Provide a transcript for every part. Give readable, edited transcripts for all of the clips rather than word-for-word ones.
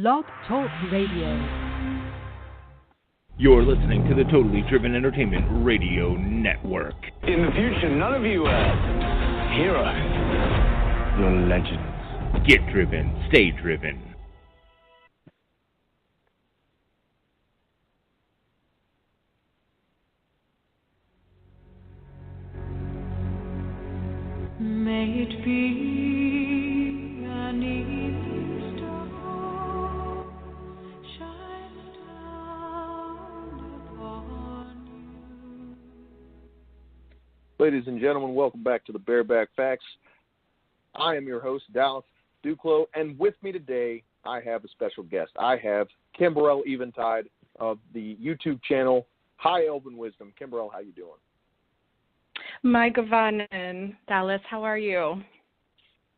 Blog Talk Radio. You're listening to the Totally Driven Entertainment Radio Network. In the future, none of you are heroes. You're legends. Get driven. Stay driven. May it be an evening star shines down upon you. Ladies and gentlemen, welcome back to the Bareback Facts. I am your host, Dallas Duclo, and with me today, I have a special guest. I have Kimber'el Eventide of the YouTube channel High Elven Wisdom. Kimber'el, how you doing? My Gavanan, Dallas, how are you?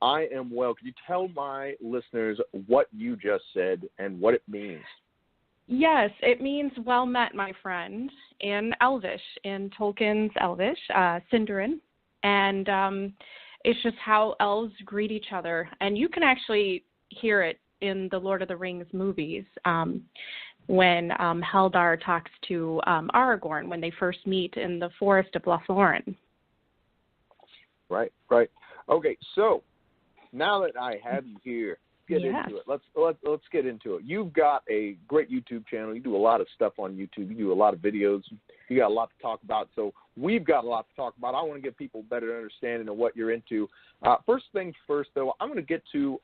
I am well. Can you tell my listeners what you just said and what it means? Yes, it means well met, my friend, in Elvish, in Tolkien's Elvish, Sindarin. And it's just how elves greet each other. And you can actually hear it in the Lord of the Rings movies when Haldar talks to Aragorn when they first meet in the forest of Lothlorien. Right. Okay, so now that I have you here, into it. Let's get into it. You've got a great YouTube channel. You do a lot of stuff on YouTube. You do a lot of videos. You got a lot to talk about. So we've got a lot to talk about. I want to give people a better understanding of what you're into. First things first, though, I'm going to get to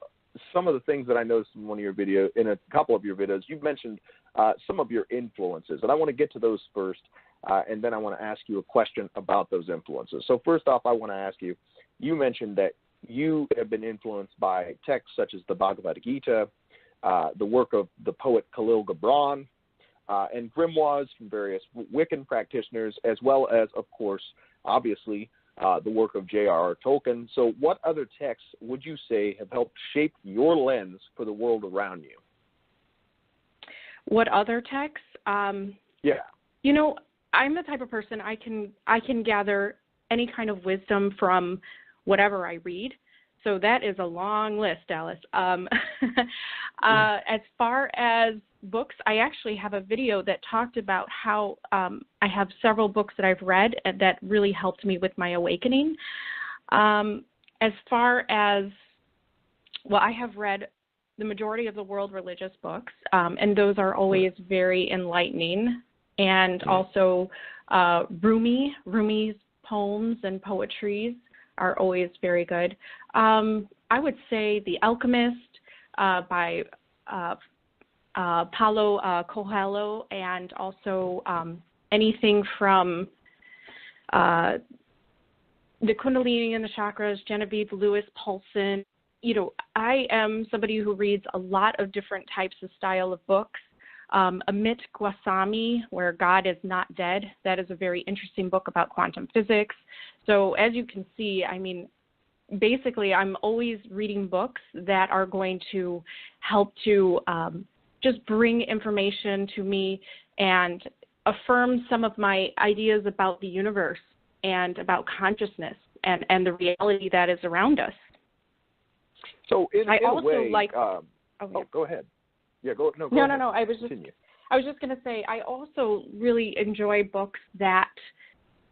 some of the things that I noticed in one of your videos, in a couple of your videos. You've mentioned some of your influences, and I want to get to those first, and then I want to ask you a question about those influences. So first off, I want to ask you, you mentioned that you have been influenced by texts such as the Bhagavad Gita, the work of the poet Khalil Gibran, and grimoires from various Wiccan practitioners, as well as, of course, obviously, the work of J.R.R. Tolkien. So what other texts would you say have helped shape your lens for the world around you? What other texts? Yeah. You know, I'm the type of person I can gather any kind of wisdom from whatever I read. So that is a long list, Dallas. As far as books, I actually have a video that talked about how I have several books that I've read that really helped me with my awakening. As far as, well, I have read the majority of the world religious books, and those are always very enlightening. And also Rumi's poems and poetries are always very good. I would say The Alchemist by Paulo Coelho, and also anything from the Kundalini and the Chakras, Genevieve Lewis Poulsen. You know, I am somebody who reads a lot of different types of style of books. Amit Goswami, Where God is Not Dead. That is a very interesting book about quantum physics. So as you can see, I mean, basically I'm always reading books that are going to help to just bring information to me and affirm some of my ideas about the universe and about consciousness and the reality that is around us. So in a way, like, go ahead. Yeah, go. No, I was just going to say I also really enjoy books that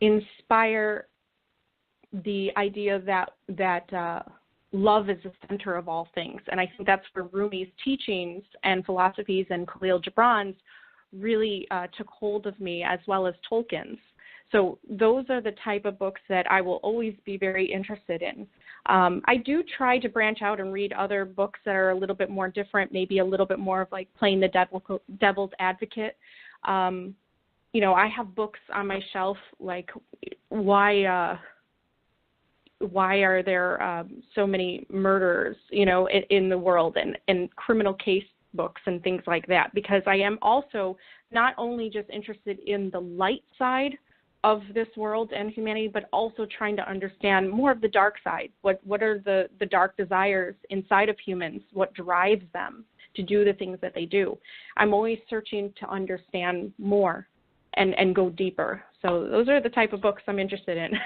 inspire the idea that love is the center of all things, and I think that's where Rumi's teachings and philosophies and Khalil Gibran's really took hold of me, as well as Tolkien's. So those are the type of books that I will always be very interested in. I do try to branch out and read other books that are a little bit more different, maybe a little bit more of like playing the devil's advocate. You know, I have books on my shelf like why are there so many murders, you know, in the world, and criminal case books and things like that, because I am also not only just interested in the light side of this world and humanity, but also trying to understand more of the dark side. What are the dark desires inside of humans? What drives them to do the things that they do? I'm always searching to understand more and go deeper. So those are the type of books I'm interested in.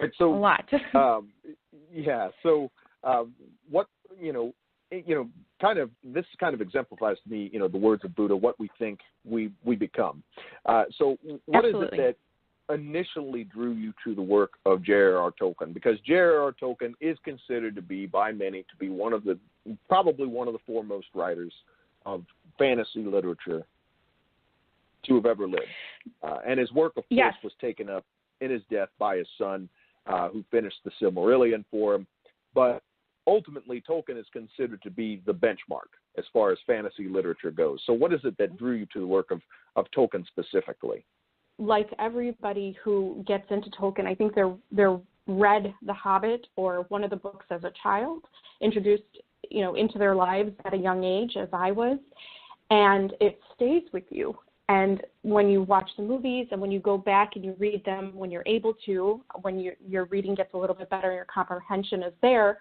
Right, so, a lot. Yeah. So what, you know, this kind of exemplifies to me, the words of Buddha, what we think we become. So what Absolutely. is it that initially drew you to the work of J.R.R. Tolkien? Because J.R.R. Tolkien is considered to be, by many, to be probably one of the foremost writers of fantasy literature to have ever lived. And his work, of course, was taken up in his death by his son, who finished the Silmarillion for him. But ultimately, Tolkien is considered to be the benchmark as far as fantasy literature goes. So what is it that drew you to the work of Tolkien specifically? Like everybody who gets into Tolkien, I think they're read The Hobbit or one of the books as a child, introduced into their lives at a young age, as I was, and it stays with you. And when you watch the movies and when you go back and you read them, when you're able to, when your reading gets a little bit better, your comprehension is there,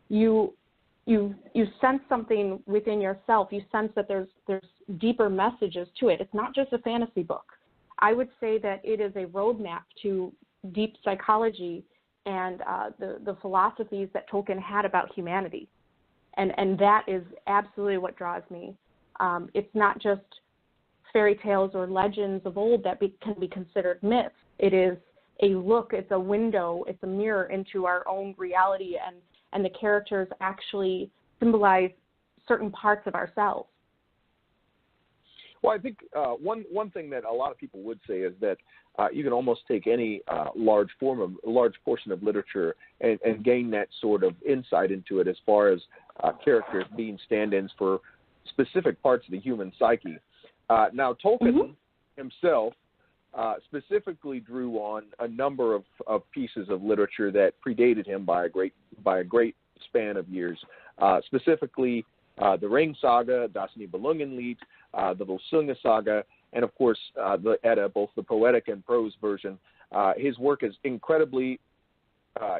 you sense something within yourself. You sense that there's deeper messages to it. It's not just a fantasy book. I would say that it is a roadmap to deep psychology and the philosophies that Tolkien had about humanity. And that is absolutely what draws me. It's not just fairy tales or legends of old that can be considered myths. It is a look, it's a window, it's a mirror into our own reality, and the characters actually symbolize certain parts of ourselves. Well, I think one thing that a lot of people would say is that you can almost take any large portion of literature and gain that sort of insight into it as far as characters being stand-ins for specific parts of the human psyche. Now, Tolkien himself specifically drew on a number of pieces of literature that predated him by a great span of years, specifically the Ring Saga, Das Nibelungenlied, the Volsunga Saga, and of course the Edda, both the poetic and prose version. His work is incredibly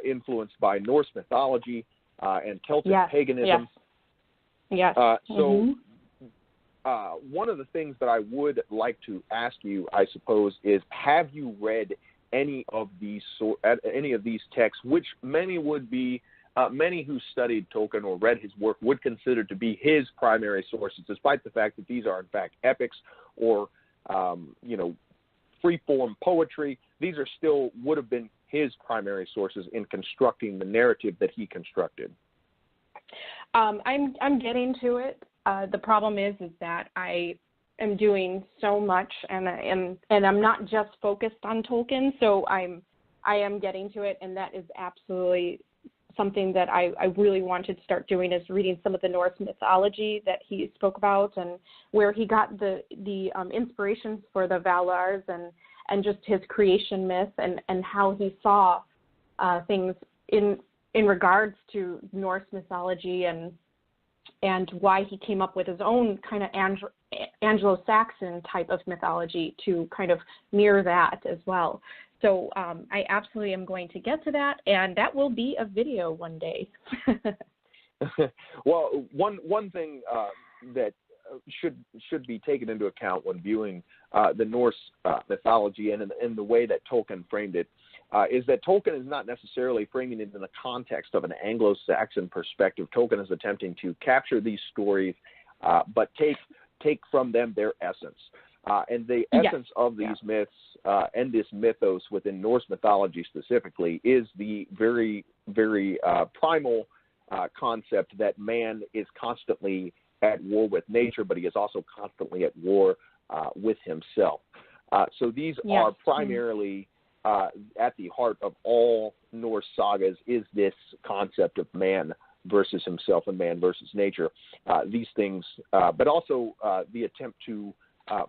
influenced by Norse mythology and Celtic paganism. Yes. One of the things that I would like to ask you, I suppose, is have you read any of these texts, which many who studied Tolkien or read his work would consider to be his primary sources, despite the fact that these are in fact epics or free-form poetry. These are still would have been his primary sources in constructing the narrative that he constructed. I'm getting to it. The problem is that I am doing so much, and I'm not just focused on Tolkien. So I am getting to it, and that is absolutely something that I really wanted to start doing, is reading some of the Norse mythology that he spoke about, and where he got the inspirations for the Valars and just his creation myth and how he saw things in regards to Norse mythology and why he came up with his own kind of Anglo-Saxon type of mythology to kind of mirror that as well. So I absolutely am going to get to that, and that will be a video one day. Well, one thing that should be taken into account when viewing the Norse mythology and the way that Tolkien framed it is that Tolkien is not necessarily framing it in the context of an Anglo-Saxon perspective. Tolkien is attempting to capture these stories, but take from them their essence. And the essence of these myths and this mythos within Norse mythology specifically is the very, very primal concept that man is constantly at war with nature, but he is also constantly at war with himself. So these are primarily at the heart of all Norse sagas is this concept of man versus himself and man versus nature. These things, but also the attempt to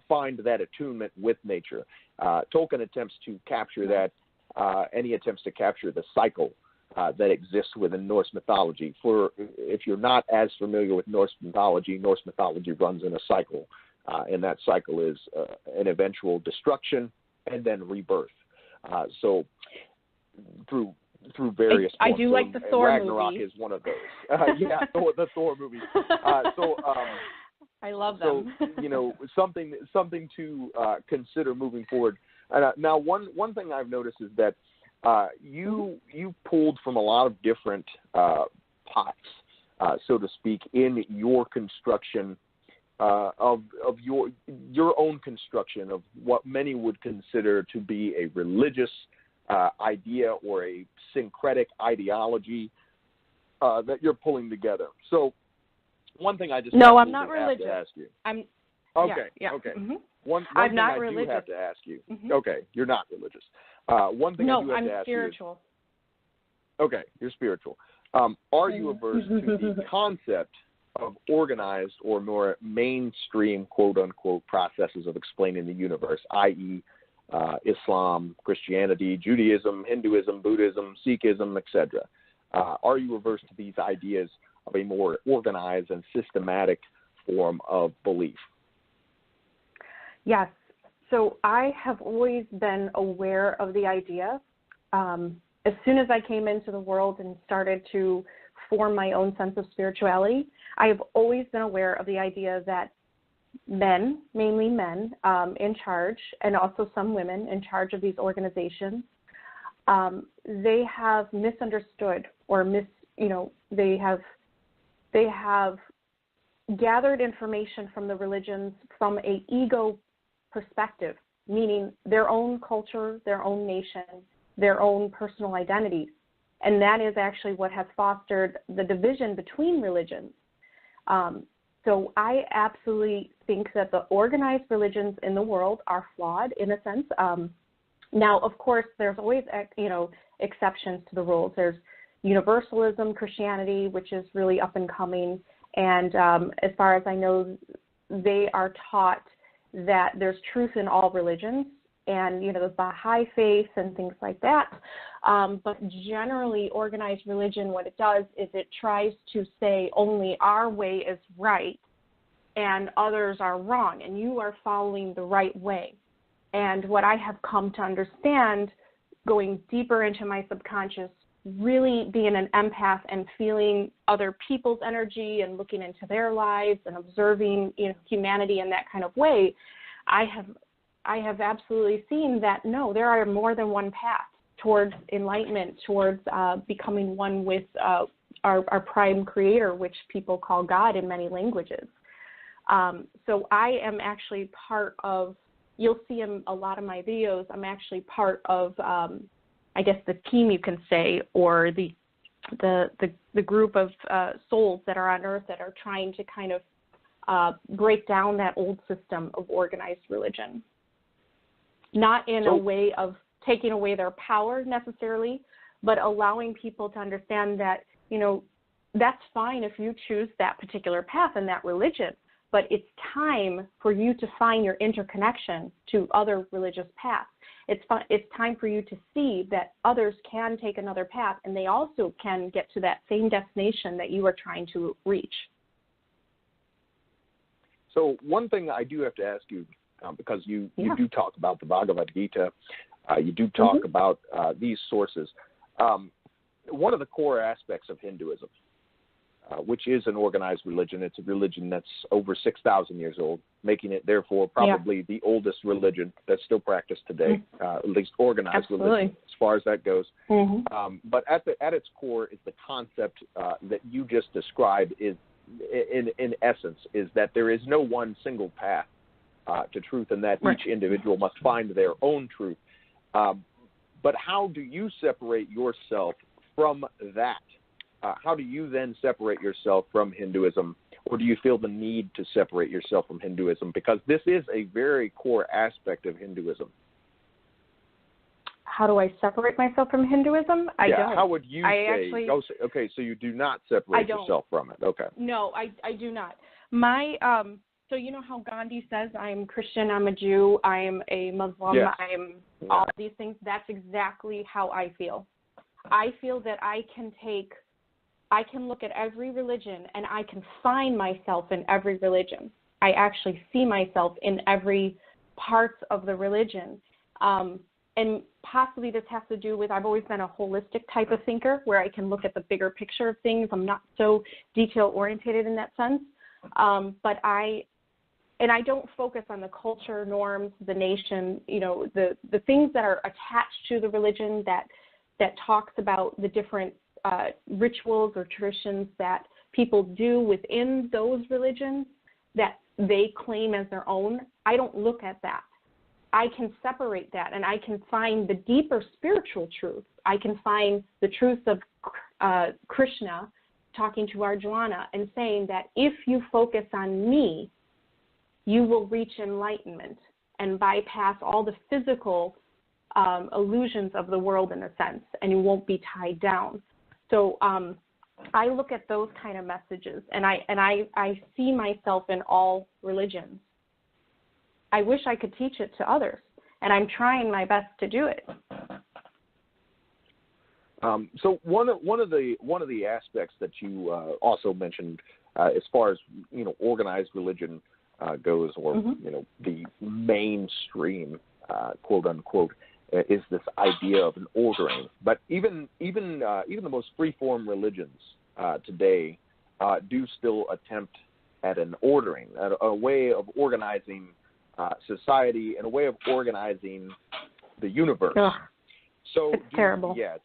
find that attunement with nature. Tolkien attempts to capture that, and he attempts to capture the cycle that exists within Norse mythology. For if you're not as familiar with Norse mythology runs in a cycle, and that cycle is an eventual destruction and then rebirth. So through various forms. I do like the Thor Ragnarok movie. is one of those. The Thor movie. I love them. So, something to consider moving forward. Now, one thing I've noticed is that you pulled from a lot of different pots so to speak, in your construction of your own construction of what many would consider to be a religious idea or a syncretic ideology that you're pulling together. So one thing I just I'm not religious. have to ask you. Okay. Mm-hmm. One I'm thing not I religious. do have to ask you. Mm-hmm. Okay, you're not religious. One thing I do have to ask spiritual. you. Okay, you're spiritual. Are you averse to the concept of organized or more mainstream, quote-unquote, processes of explaining the universe, i.e., Islam, Christianity, Judaism, Hinduism, Buddhism, Sikhism, etc.? Are you averse to these ideas of a more organized and systematic form of belief? Yes. So I have always been aware of the idea. As soon as I came into the world and started to form my own sense of spirituality, I have always been aware of the idea that men, mainly men, in charge, and also some women in charge of these organizations, they have misunderstood or they have gathered information from the religions from an ego perspective, meaning their own culture, their own nation, their own personal identities. And that is actually what has fostered the division between religions. So I absolutely think that the organized religions in the world are flawed in a sense. Now, of course, there's always, exceptions to the rules. There's universalism, Christianity, which is really up and coming. And as far as I know, they are taught that there's truth in all religions and, the Baha'i faith and things like that. But generally, organized religion, what it does is it tries to say only our way is right and others are wrong, and you are following the right way. And what I have come to understand, going deeper into my subconscious, really being an empath and feeling other people's energy and looking into their lives and observing humanity in that kind of way, I have absolutely seen that, no, there are more than one path towards enlightenment, towards becoming one with our prime creator, which people call God in many languages. So I am actually part of, you'll see in a lot of my videos, I'm actually part of, I guess, the team, you can say, or the group of souls that are on Earth that are trying to kind of break down that old system of organized religion. Not in a way of taking away their power necessarily, but allowing people to understand that, that's fine if you choose that particular path in that religion, but it's time for you to find your interconnection to other religious paths. It's time for you to see that others can take another path and they also can get to that same destination that you are trying to reach. So one thing I do have to ask you, because you do talk about the Bhagavad Gita, you do talk about these sources. One of the core aspects of Hinduism, which is an organized religion, it's a religion that's over 6,000 years old, making it, therefore, probably the oldest religion that's still practiced today, at least organized religion, as far as that goes. But at its core is the concept that you just described is, in essence, is that there is no one single path to truth, and that each individual must find their own truth. But how do you separate yourself from that? How do you then separate yourself from Hinduism, or do you feel the need to separate yourself from Hinduism? Because this is a very core aspect of Hinduism. How do I separate myself from Hinduism? I don't. How would you say? Okay, so you do not separate yourself from it. Okay. No, I do not. So you know how Gandhi says, I'm Christian, I'm a Jew, I'm a Muslim, I'm all these things? That's exactly how I feel. I feel that I can look at every religion and I can find myself in every religion. I actually see myself in every part of the religion. And possibly this has to do with, I've always been a holistic type of thinker where I can look at the bigger picture of things. I'm not so detail-oriented in that sense. But I don't focus on the culture, norms, the nation, the things that are attached to the religion that talks about the different rituals or traditions that people do within those religions that they claim as their own, I don't look at that. I can separate that, and I can find the deeper spiritual truth. I can find the truth of Krishna talking to Arjuna and saying that if you focus on me, you will reach enlightenment and bypass all the physical illusions of the world, in a sense, and you won't be tied down. So I look at those kind of messages, and I see myself in all religions. I wish I could teach it to others, and I'm trying my best to do it. So one of the aspects that you also mentioned, as far as organized religion goes, or the mainstream, quote unquote, is this idea of an ordering. But even the most free-form religions today do still attempt at an ordering, a way of organizing society, and a way of organizing the universe. Ugh, so it's terrible. Yeah,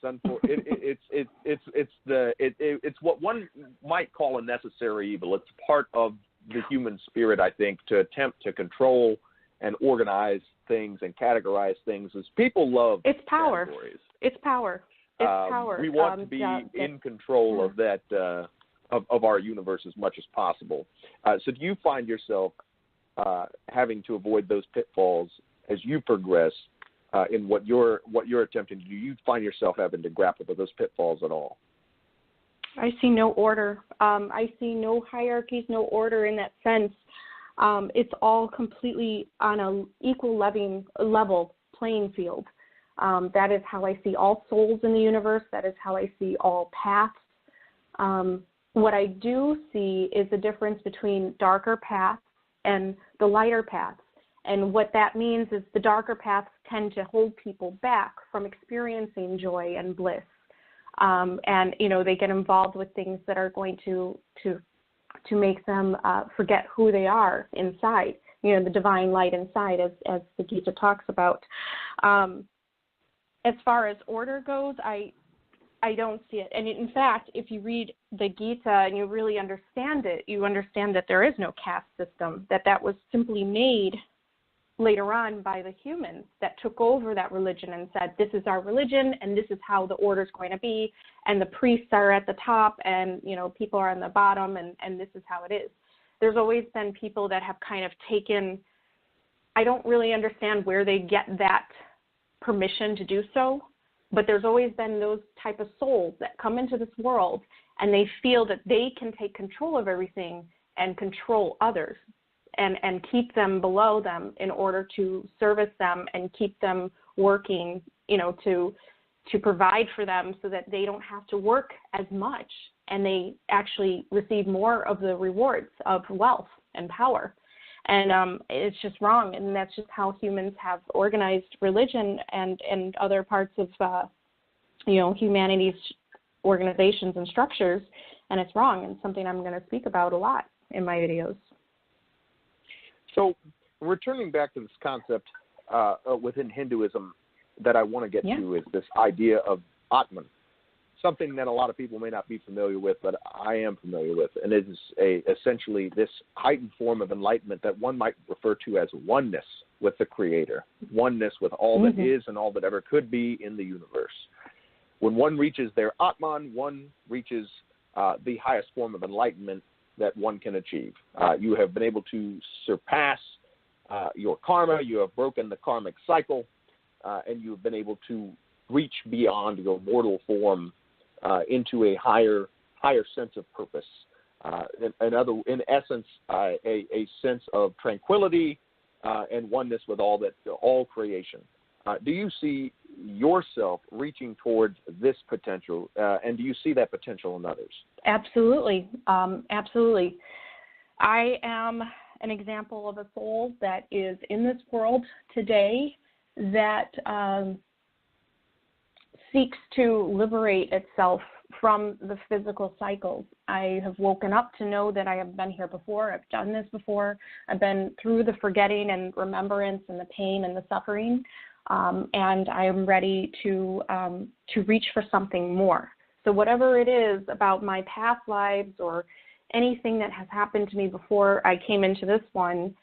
it's what one might call a necessary evil. It's part of the human spirit, I think, to attempt to control and organize things and categorize things. As people love it's power. Categories. It's power. It's power. We want to be in control of that of our universe as much as possible. So do you find yourself having to avoid those pitfalls as you progress in what you're attempting to do? You find yourself having to grapple with those pitfalls at all? I see no order. I see no hierarchies, no order in that sense. It's all completely on an equal level playing field. That is how I see all souls in the universe. That is how I see all paths. What I do see is the difference between darker paths and the lighter paths. And what that means is the darker paths tend to hold people back from experiencing joy and bliss. And, they get involved with things that are going to make them forget who they are inside, the divine light inside, as the Gita talks about. As far as order goes, I don't see it. And in fact, if you read the Gita and you really understand it, you understand that there is no caste system, that was simply made later on by the humans that took over that religion and said, this is our religion and this is how the order is going to be, and the priests are at the top and people are on the bottom, and this is how it is. There's always been people that have kind of taken, I don't really understand where they get that permission to do so, but there's always been those type of souls that come into this world and they feel that they can take control of everything and control others. And keep them below them in order to service them and keep them working, to provide for them so that they don't have to work as much and they actually receive more of the rewards of wealth and power. And it's just wrong, and that's just how humans have organized religion and other parts of, humanity's organizations and structures, and it's wrong, and something I'm going to speak about a lot in my videos. So returning back to this concept within Hinduism that I want to get to is this idea of Atman, something that a lot of people may not be familiar with, but I am familiar with, and it is essentially this heightened form of enlightenment that one might refer to as oneness with the Creator, oneness with all that is and all that ever could be in the universe. When one reaches their Atman, one reaches the highest form of enlightenment that one can achieve. You have been able to surpass your karma, you have broken the karmic cycle, and you have been able to reach beyond your mortal form into a higher sense of purpose. In essence, a sense of tranquility and oneness with all creation. Do you see yourself reaching towards this potential, and do you see that potential in others? Absolutely. Absolutely. I am an example of a soul that is in this world today that seeks to liberate itself from the physical cycles. I have woken up to know that I have been here before. I've done this before. I've been through the forgetting and remembrance and the pain and the suffering, and I am ready to reach for something more. So whatever it is about my past lives or anything that has happened to me before I came into this one,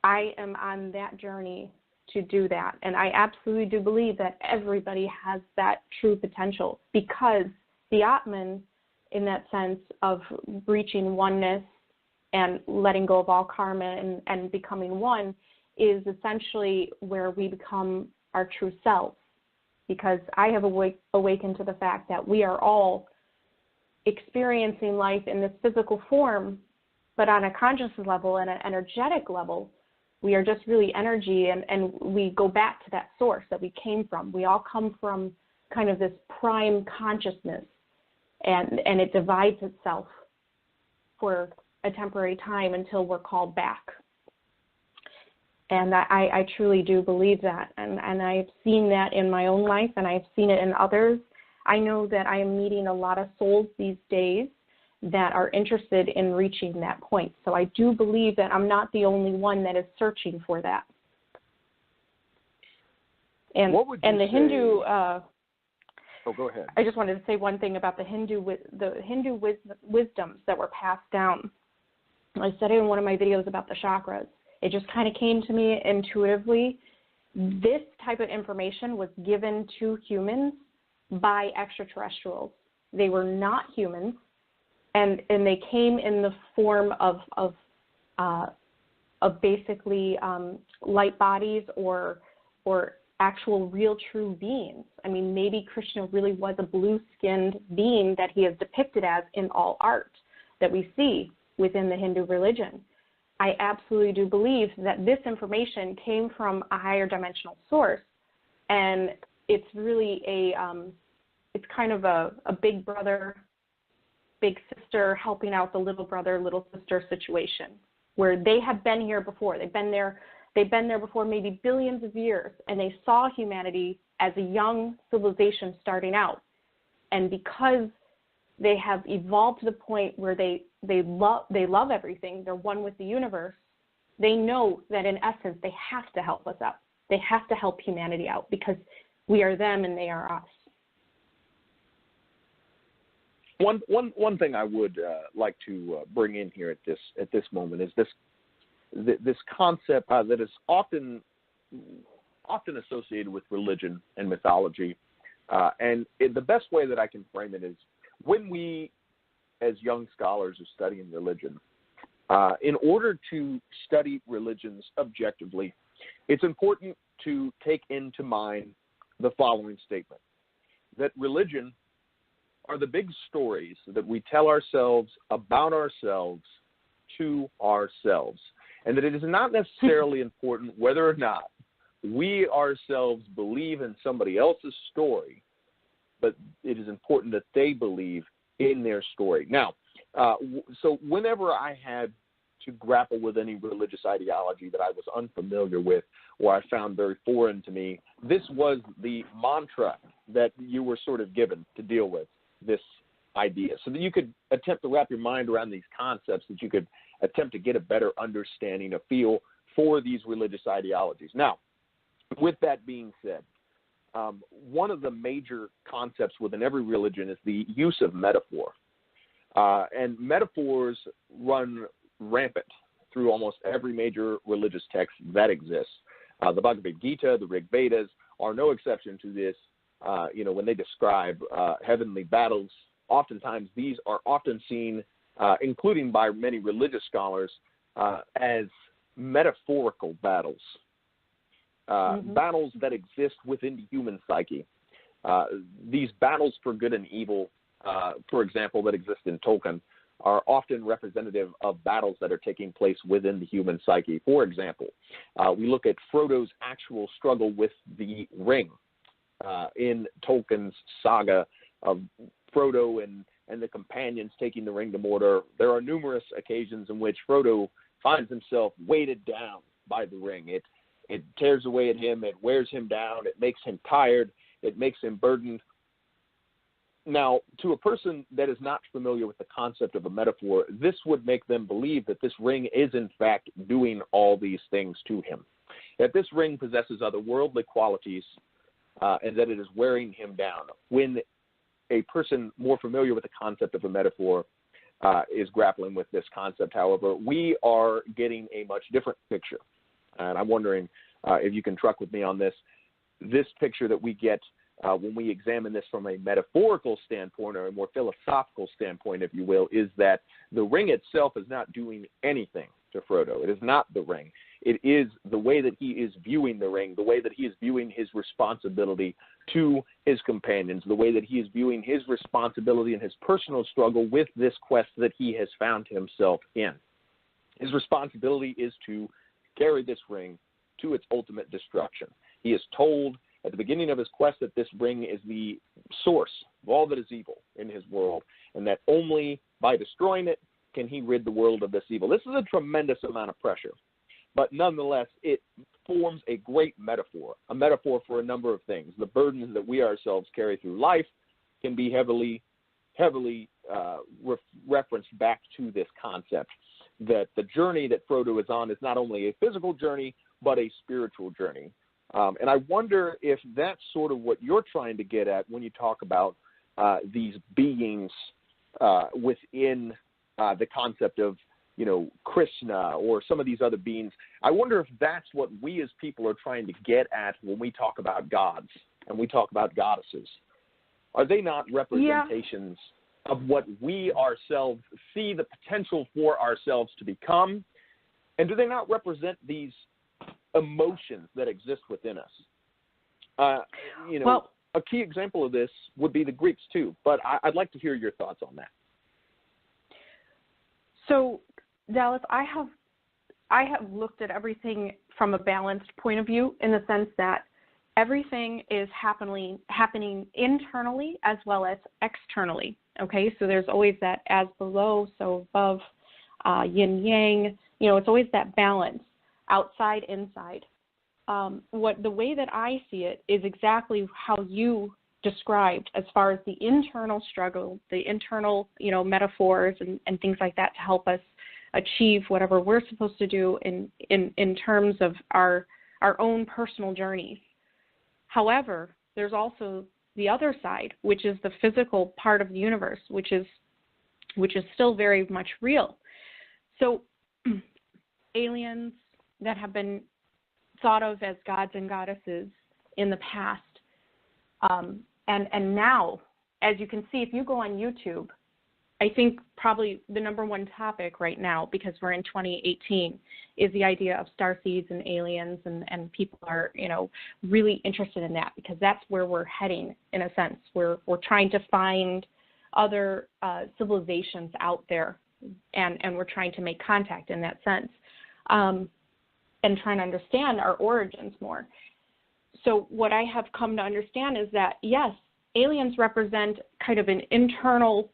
I am on that journey to do that. And I absolutely do believe that everybody has that true potential, because the Atman, in that sense of reaching oneness and letting go of all karma and becoming one, is essentially where we become our true selves. Because I have awakened to the fact that we are all experiencing life in this physical form, but on a conscious level and an energetic level, we are just really energy, and we go back to that source that we came from. We all come from kind of this prime consciousness, and it divides itself for a temporary time until we're called back. And I truly do believe that, and I've seen that in my own life, and I've seen it in others. I know that I am meeting a lot of souls these days that are interested in reaching that point. So I do believe that I'm not the only one that is searching for that. And what would you the say? Hindu. Go ahead. I just wanted to say one thing about the Hindu wisdoms that were passed down. I said it in one of my videos about the chakras. It just kind of came to me intuitively. This type of information was given to humans by extraterrestrials. They were not humans, and they came in the form of basically light bodies or actual real true beings. I mean, maybe Krishna really was a blue-skinned being that he is depicted as in all art that we see within the Hindu religion. I absolutely do believe that this information came from a higher dimensional source, and it's really it's kind of a big brother, big sister helping out the little brother, little sister situation, where they have been here before. They've been there before maybe billions of years, and they saw humanity as a young civilization starting out. And because they have evolved to the point where they love everything, they're one with the universe, they know that in essence they have to help us out. They have to help humanity out, because we are them and they are us. One thing I would like to bring in here at this moment is this concept that is often associated with religion and mythology, and the best way that I can frame it is, when we, as young scholars, are studying religion, in order to study religions objectively, it's important to take into mind the following statement: that religion are the big stories that we tell ourselves about ourselves to ourselves, and that it is not necessarily important whether or not we ourselves believe in somebody else's story, but it is important that they believe in their story. Now, so whenever I had to grapple with any religious ideology that I was unfamiliar with or I found very foreign to me, this was the mantra that you were sort of given to deal with this idea, so that you could attempt to wrap your mind around these concepts, that you could attempt to get a better understanding, a feel for these religious ideologies. Now, with that being said, one of the major concepts within every religion is the use of metaphor. And metaphors run rampant through almost every major religious text that exists. The Bhagavad Gita, the Rig Vedas are no exception to this. When they describe heavenly battles, oftentimes these are often seen, including by many religious scholars, as metaphorical battles. Battles that exist within the human psyche. These battles for good and evil, for example, that exist in Tolkien, are often representative of battles that are taking place within the human psyche. For example, we look at Frodo's actual struggle with the ring in Tolkien's saga of Frodo and the companions taking the ring to Mordor. There are numerous occasions in which Frodo finds himself weighted down by the ring. It tears away at him. It wears him down. It makes him tired. It makes him burdened. Now, to a person that is not familiar with the concept of a metaphor, this would make them believe that this ring is, in fact, doing all these things to him, that this ring possesses otherworldly qualities, and that it is wearing him down. When a person more familiar with the concept of a metaphor is grappling with this concept. However, we are getting a much different picture. And I'm wondering if you can truck with me on this. This picture that we get when we examine this from a metaphorical standpoint, or a more philosophical standpoint, if you will, is that the ring itself is not doing anything to Frodo. It is not the ring. It is the way that he is viewing the ring, the way that he is viewing his responsibility to his companions, the way that he is viewing his responsibility and his personal struggle with this quest that he has found himself in. His responsibility is to carry this ring to its ultimate destruction. He is told at the beginning of his quest that this ring is the source of all that is evil in his world, and that only by destroying it can he rid the world of this evil. This is a tremendous amount of pressure, but nonetheless, it forms a great metaphor, a metaphor for a number of things. The burdens that we ourselves carry through life can be heavily referenced back to this concept, that the journey that Frodo is on is not only a physical journey, but a spiritual journey. And I wonder if that's sort of what you're trying to get at when you talk about these beings within the concept of, Krishna or some of these other beings. I wonder if that's what we as people are trying to get at when we talk about gods and we talk about goddesses. Are they not representations of what we ourselves see the potential for ourselves to become? And do they not represent these emotions that exist within us? A key example of this would be the Greeks too, but I'd like to hear your thoughts on that. So, Dallas, I have looked at everything from a balanced point of view, in the sense that everything is happening internally as well as externally. Okay, so there's always that as below, so above, yin yang. It's always that balance, outside, inside. The way that I see it is exactly how you described, as far as the internal struggle, the internal, metaphors and things like that to help us achieve whatever we're supposed to do in terms of our own personal journeys. However, there's also the other side, which is the physical part of the universe, which is still very much real. So aliens that have been thought of as gods and goddesses in the past, and now, as you can see, if you go on YouTube, I think probably the number one topic right now, because we're in 2018, is the idea of starseeds and aliens, and people are, really interested in that, because that's where we're heading, in a sense. We're trying to find other civilizations out there, and we're trying to make contact in that sense, and trying to understand our origins more. So what I have come to understand is that, yes, aliens represent kind of an internal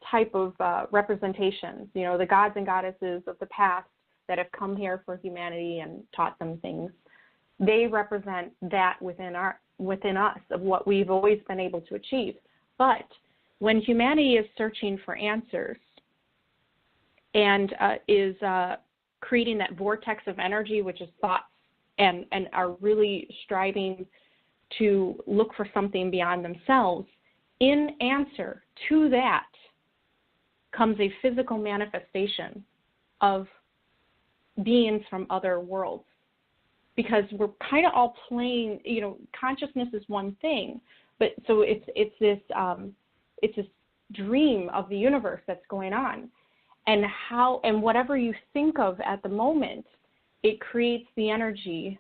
type of representation, the gods and goddesses of the past that have come here for humanity and taught them things. They represent that within us, of what we've always been able to achieve. But when humanity is searching for answers and is creating that vortex of energy, which is thoughts, and are really striving to look for something beyond themselves, in answer to that comes a physical manifestation of beings from other worlds. Because we're kind of all playing, consciousness is one thing, but so it's this dream of the universe that's going on, and whatever you think of at the moment, it creates the energy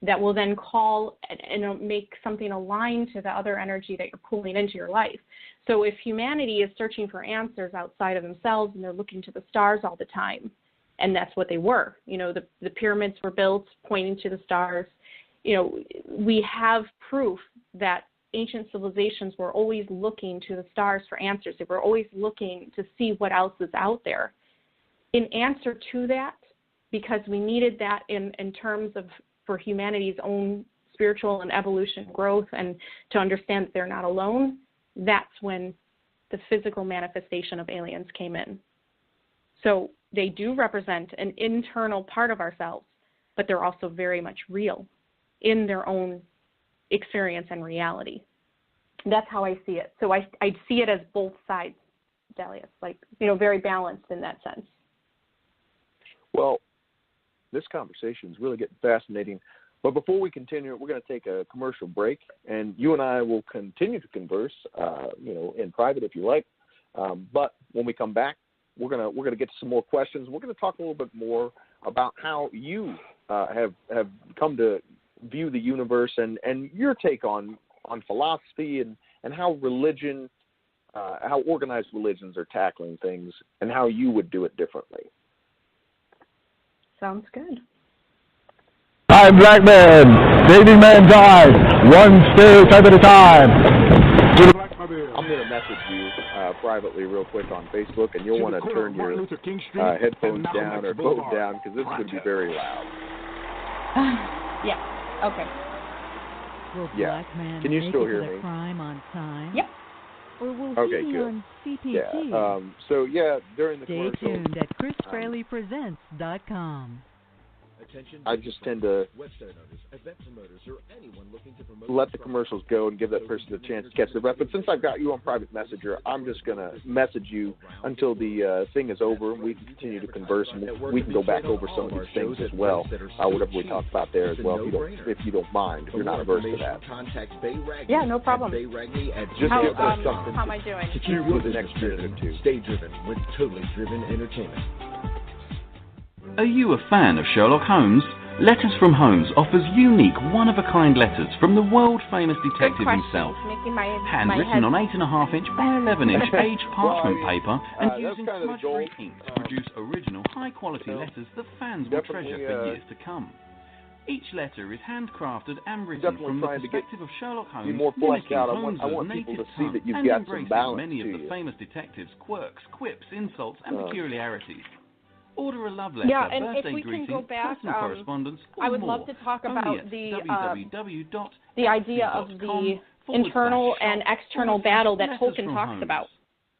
that will then call and make something align to the other energy that you're pulling into your life. So if humanity is searching for answers outside of themselves and they're looking to the stars all the time, and that's what they were, the pyramids were built pointing to the stars. We have proof that ancient civilizations were always looking to the stars for answers. They were always looking to see what else is out there. In answer to that, because we needed that in terms of for humanity's own spiritual and evolution growth, and to understand that they're not alone, that's when the physical manifestation of aliens came in. So they do represent an internal part of ourselves, but they're also very much real in their own experience and reality. That's how I see it. So I see it as both sides Daileas, like, very balanced in that sense. Well, this conversation is really getting fascinating. But before we continue, we're going to take a commercial break, and you and I will continue to converse, in private if you like. But when we come back, we're gonna get to some more questions. We're going to talk a little bit more about how you have come to view the universe and your take on philosophy and how religion, how organized religions are tackling things, and how you would do it differently. Sounds good. I'm Black Man, saving mankind, one stereotype at a time. I'm going to message you privately real quick on Facebook, and you'll want to turn your headphones down or phone down because this is going to be very loud. Yeah, okay. Will Yeah. Black Man Can you make still it hear to the me? crime on time? Yep. Or will Okay, he be good. on CPT? Yeah. During the Stay commercial, tuned at ChrisFraleyPresents.com. I just tend to let the commercials go and give that person a chance to catch the rep. But since I've got you on private messenger, I'm just going to message you until the thing is over, and we can continue to converse, and we can go back over some of these things as well, whatever we talked about there as well, if you don't mind, if you're not averse to that. Yeah, no problem. Just How give us something am I doing? to keep with the next minute or two. Stay driven with Totally Driven Entertainment. Are you a fan of Sherlock Holmes? Letters from Holmes offers unique, one-of-a-kind letters from the world-famous detective himself. Handwritten on 8.5-inch by 11-inch aged parchment paper and using smudge-free ink to produce original, high-quality letters that fans will treasure for years to come. Each letter is handcrafted and written from the perspective of Sherlock Holmes, more fleshed out. I Holmes' want people native to see tongue that you've and got some embracing balance many of to the you. famous detectives' quirks, quips, insults, and peculiarities. Order a love letter, Yeah, and birthday if we greeting, can go back, personal correspondence, or I would more. love to talk Only about at the idea of the internal and external battle that Tolkien talks about.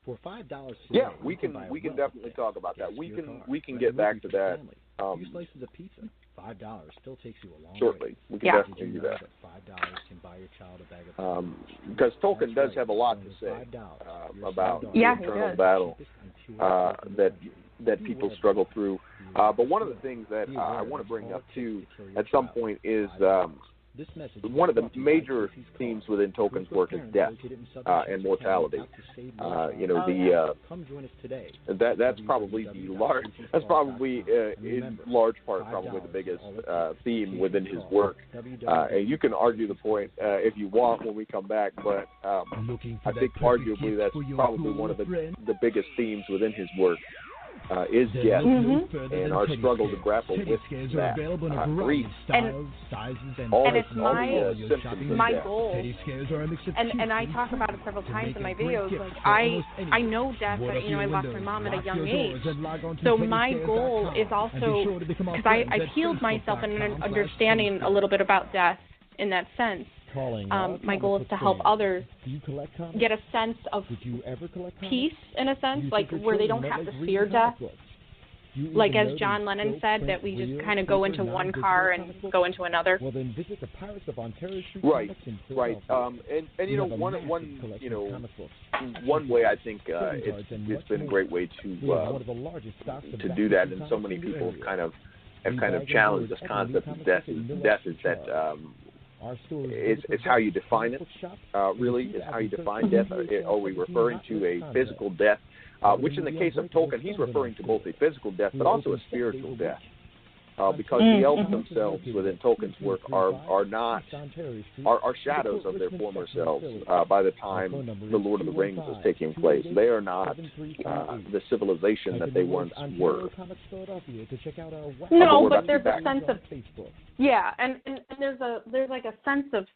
For $5, Yeah, we can definitely talk about that. We can get back to that. Few slices of pizza. $5 still takes you a long Shortly, way. we can definitely do that. $5 can buy your child a bag of because Tolkien does have a lot to say about the internal battle that people struggle through. But one of the things that I want to bring up too at some point is one of the major themes within Tolkien's work is death and mortality. That's probably in large part probably the biggest theme within his work. And you can argue the point if you want when we come back, but I think arguably that's probably one of the biggest themes within his work. Is death and our struggle to grapple with that grief and it's my death. goal, and I talk about it several times in my videos. Like I know death. I lost my mom at a young age, so my goal is also because I've healed myself and understanding a little bit about death in that sense. My goal is to help others get a sense of peace, in a sense, like where they don't have to fear death. Like as John Lennon said, that we just kind of go into one car and go into another. Right. One way I think it's been a great way to do that, and so many people have kind of challenged this concept of death. Death is that. It's how you define it, really, is how you define death. Are we referring to a physical death, which in the case of Tolkien, he's referring to both a physical death but also a spiritual death, because the elves themselves within Tolkien's work are shadows of their former selves by the time the Lord of the Rings is taking place. They are not the civilization that they once were. No, but there's a sense of and there's like a sense of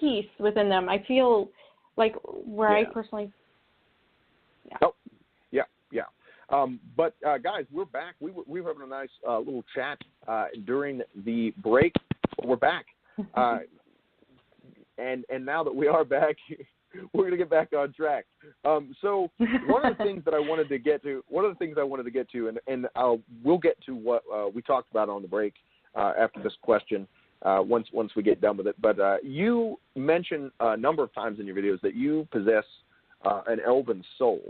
peace within them. I feel like I personally. Yeah. Oh, yeah. But guys, we're back. We were having a nice little chat during the break. We're back, and now that we are back, we're going to get back on track. So one of the things I wanted to get to, and we'll get to what we talked about on the break after this question. Once we get done with it, but you mentioned a number of times in your videos that you possess an elven soul.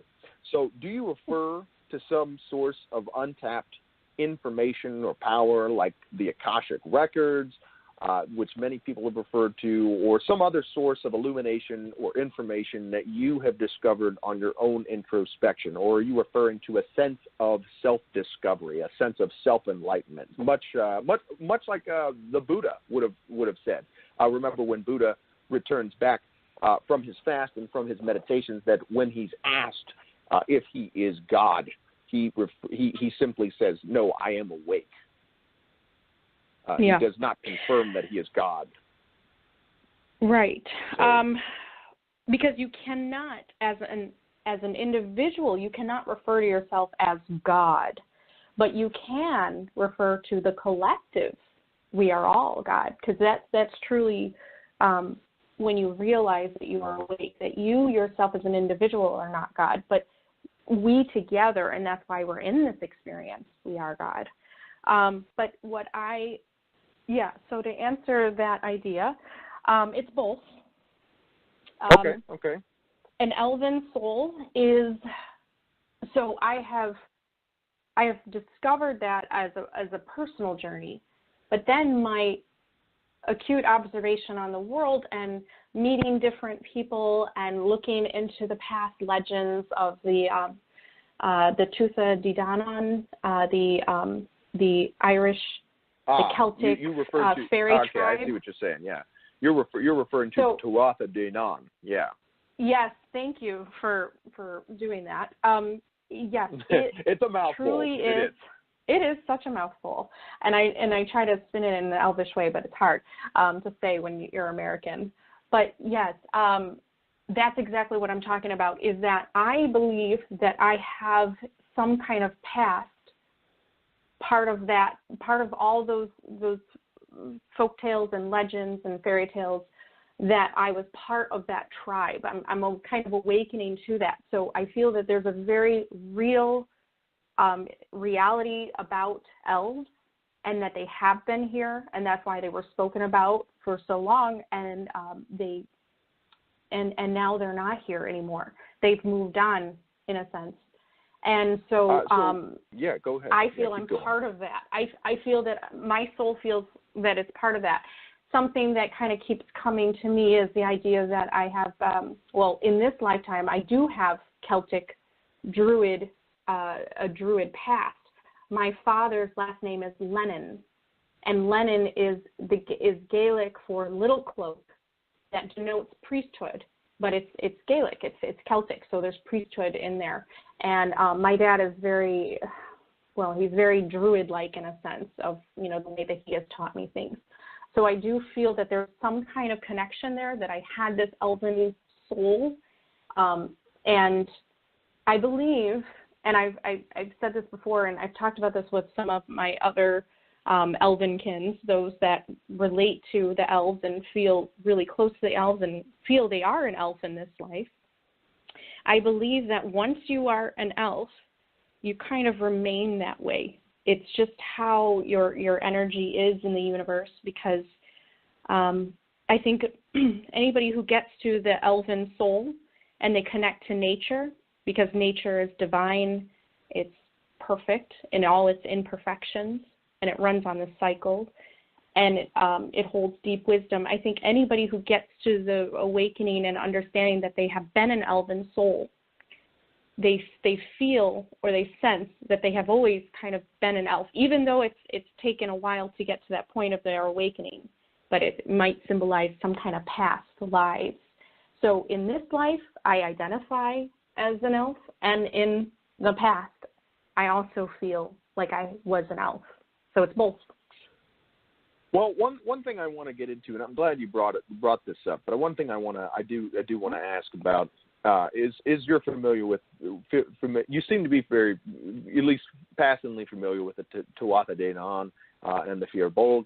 So do you refer to some source of untapped information or power like the Akashic Records, which many people have referred to, or some other source of illumination or information that you have discovered on your own introspection? Or are you referring to a sense of self-discovery, a sense of self-enlightenment, much like the Buddha would have said? Remember when Buddha returns back from his fast and from his meditations, that when he's asked if he is God, he simply says, "No, I am awake." He does not confirm that he is God. Right. So, because you cannot, as an individual, you cannot refer to yourself as God, but you can refer to the collective. We are all God, because that's truly when you realize that you are awake, that you yourself as an individual are not God, but we together, and that's why we're in this experience, we are God. But so to answer that idea, it's both. Okay. An elven soul is, so I have discovered that as a personal journey, but then my acute observation on the world and meeting different people and looking into the past legends of the Tuatha De Danann, the Irish, the Celtic you refer to, fairy tribe. I see what you're saying. Yeah, you're referring to Tuatha De Danann. Yeah. Yes, thank you for doing that. Yes, it's a mouthful. Truly is. It is such a mouthful, and I try to spin it in an Elvish way, but it's hard to say when you're American. But yes, that's exactly what I'm talking about. Is that I believe that I have some kind of past, part of all those folk tales and legends and fairy tales, that I was part of that tribe. I'm kind of awakening to that. So I feel that there's a very real reality about elves, and that they have been here, and that's why they were spoken about for so long, and and now they're not here anymore. They've moved on, in a sense. And so go ahead. I feel I'm part of that. I feel that my soul feels that it's part of that. Something that kind of keeps coming to me is the idea that I have, in this lifetime, I do have Celtic Druid, a Druid past. My father's last name is Lennon, and Lennon is Gaelic for little cloak, that denotes priesthood, but it's Gaelic, it's Celtic, so there's priesthood in there. And my dad is he's very Druid-like in a sense of, the way that he has taught me things. So I do feel that there's some kind of connection there, that I had this elven soul, and I believe, and I've said this before, and I've talked about this with some of my other Elvenkins, those that relate to the elves and feel really close to the elves and feel they are an elf in this life. I believe that once you are an elf, you kind of remain that way. It's just how your energy is in the universe, because I think anybody who gets to the elven soul and they connect to nature, because nature is divine, it's perfect in all its imperfections, and it runs on the cycle, and it holds deep wisdom. I think anybody who gets to the awakening and understanding that they have been an elven soul, they feel or they sense that they have always kind of been an elf, even though it's taken a while to get to that point of their awakening, but it might symbolize some kind of past lives. So in this life, I identify as an elf, and in the past, I also feel like I was an elf. So it's both. Well, one thing I want to get into, and I'm glad you brought this up, but one thing I do want to ask about is you're familiar with, you seem to be very, at least passingly familiar with the Tuatha De Danann and the Fir Bolg.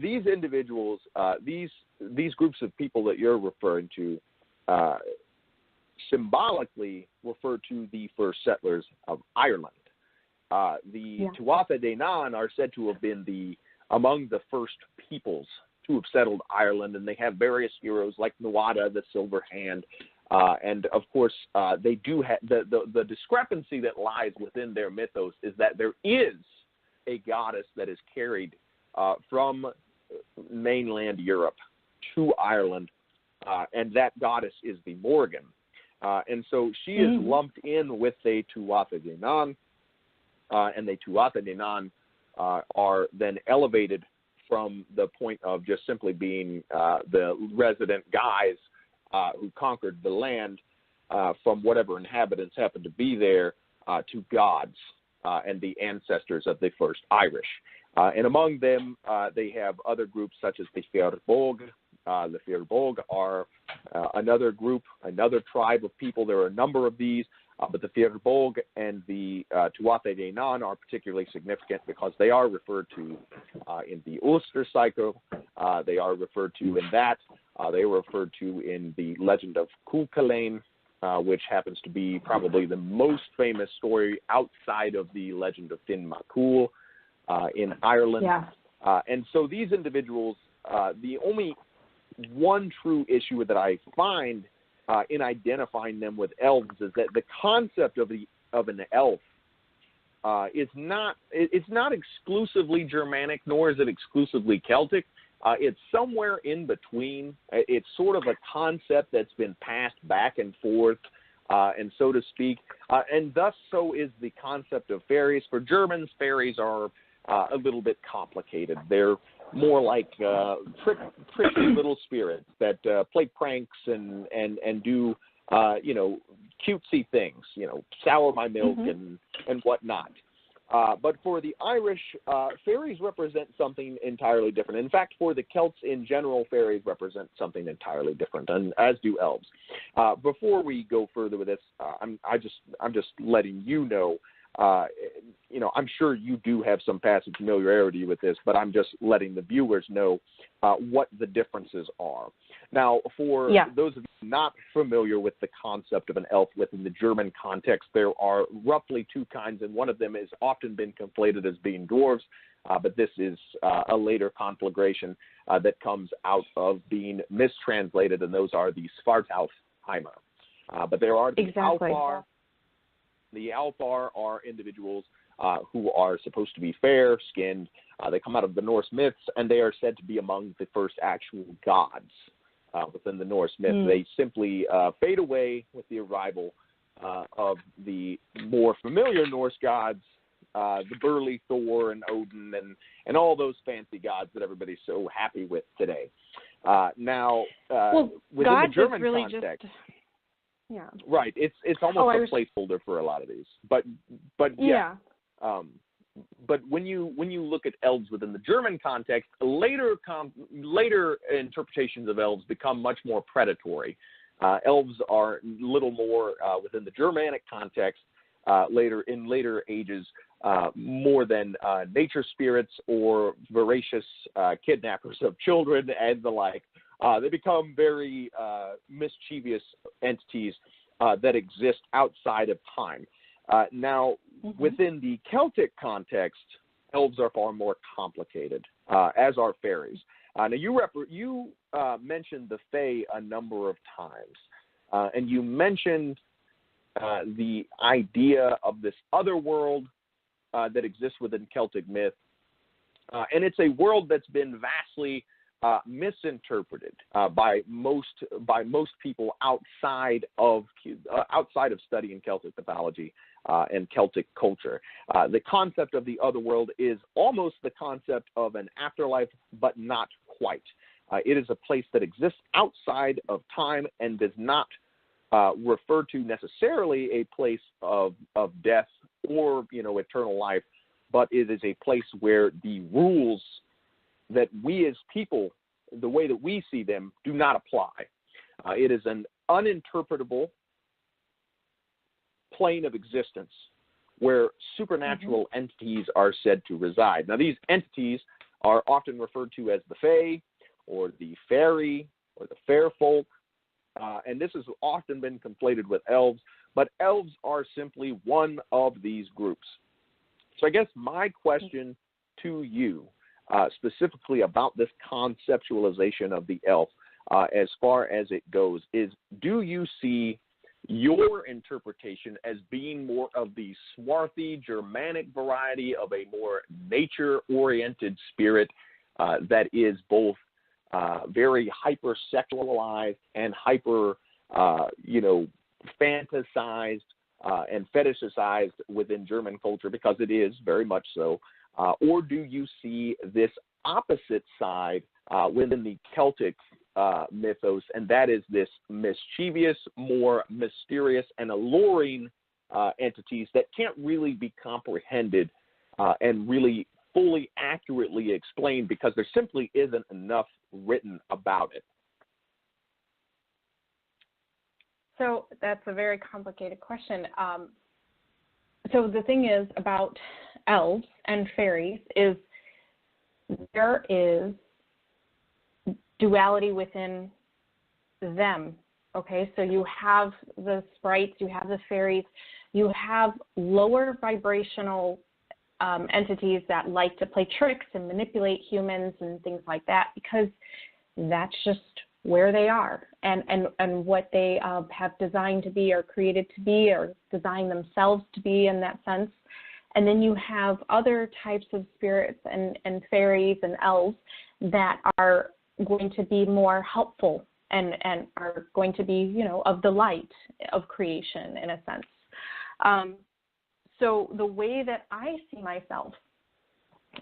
These individuals, these groups of people that you're referring to, symbolically refer to the first settlers of Ireland. Tuatha De Danann are said to have been among the first peoples to have settled Ireland, and they have various heroes like Nuada, the Silver Hand, And of course, they do have the discrepancy that lies within their mythos is that there is a goddess that is carried from mainland Europe to Ireland, and that goddess is the Morgan. And so she is lumped in with the Tuatha De Nan, and the Tuatha De Nan are then elevated from the point of just simply being the resident guys who conquered the land from whatever inhabitants happened to be there to gods and the ancestors of the first Irish. And among them, they have other groups such as the Fíorbolg. The Fíorbolg are another group, another tribe of people. There are a number of these, but the Fíorbolg and the Tuatha De Nan are particularly significant because they are referred to in the Ulster cycle. They are referred to in that. They were referred to in the legend of Cuchulainn, which happens to be probably the most famous story outside of the legend of Finn MacCool in Ireland. Yeah. And so these individuals, the only one true issue that I find in identifying them with elves is that the concept of an elf is not exclusively Germanic, nor is it exclusively Celtic. It's somewhere in between. It's sort of a concept that's been passed back and forth, and so to speak. And thus, so is the concept of fairies. For Germans, fairies are a little bit complicated. They're more like tricky little spirits that play pranks and do cutesy things, sour my milk and whatnot. But for the Irish, fairies represent something entirely different. In fact, for the Celts in general, fairies represent something entirely different, and as do elves. Before we go further with this, I'm just letting you know. I'm sure you do have some passive familiarity with this, but I'm just letting the viewers know what the differences are. Now, for those of you not familiar with the concept of an elf within the German context, there are roughly two kinds, and one of them has often been conflated as being dwarves, but this is a later conflagration that comes out of being mistranslated, and those are the Svartalfheimer. But there are the Alfar. The Alfar are individuals who are supposed to be fair-skinned. They come out of the Norse myths, and they are said to be among the first actual gods within the Norse myth. They simply fade away with the arrival of the more familiar Norse gods, the burly Thor and Odin and all those fancy gods that everybody's so happy with today. Now, within the German really context... Yeah. Right. It's almost a placeholder for a lot of these. But yeah. But when you look at elves within the German context, later interpretations of elves become much more predatory. Elves are a little more within the Germanic context. In later ages, more than nature spirits or voracious kidnappers of children and the like. They become very mischievous entities that exist outside of time. Now, within the Celtic context, elves are far more complicated, as are fairies. Now, you mentioned the Fae a number of times, and you mentioned the idea of this other world that exists within Celtic myth, and it's a world that's been vastly misinterpreted by most people outside of studying Celtic mythology and Celtic culture. The concept of the other world is almost the concept of an afterlife, but not quite. It is a place that exists outside of time and does not refer to necessarily a place of death or eternal life, but it is a place where the rules that we as people, the way that we see them, do not apply. It is an uninterpretable plane of existence where supernatural entities are said to reside. Now, these entities are often referred to as the Fae or the Fairy or the Fair Folk, and this has often been conflated with elves, but elves are simply one of these groups. So I guess my question to you, specifically about this conceptualization of the elf, as far as it goes, is do you see your interpretation as being more of the swarthy Germanic variety of a more nature-oriented spirit that is both very hyper-sexualized and hyper, fantasized and fetishized within German culture, because it is very much so? Or do you see this opposite side within the Celtic mythos, and that is this mischievous, more mysterious and alluring entities that can't really be comprehended and really fully accurately explained because there simply isn't enough written about it? So that's a very complicated question. So the thing is about elves and fairies is there is duality within them. Okay, so you have the sprites, you have the fairies, you have lower vibrational entities that like to play tricks and manipulate humans and things like that, because that's just where they are and what they have designed to be or created to be or designed themselves to be in that sense. And then you have other types of spirits and fairies and elves that are going to be more helpful and are going to be, of the light of creation in a sense. So the way that I see myself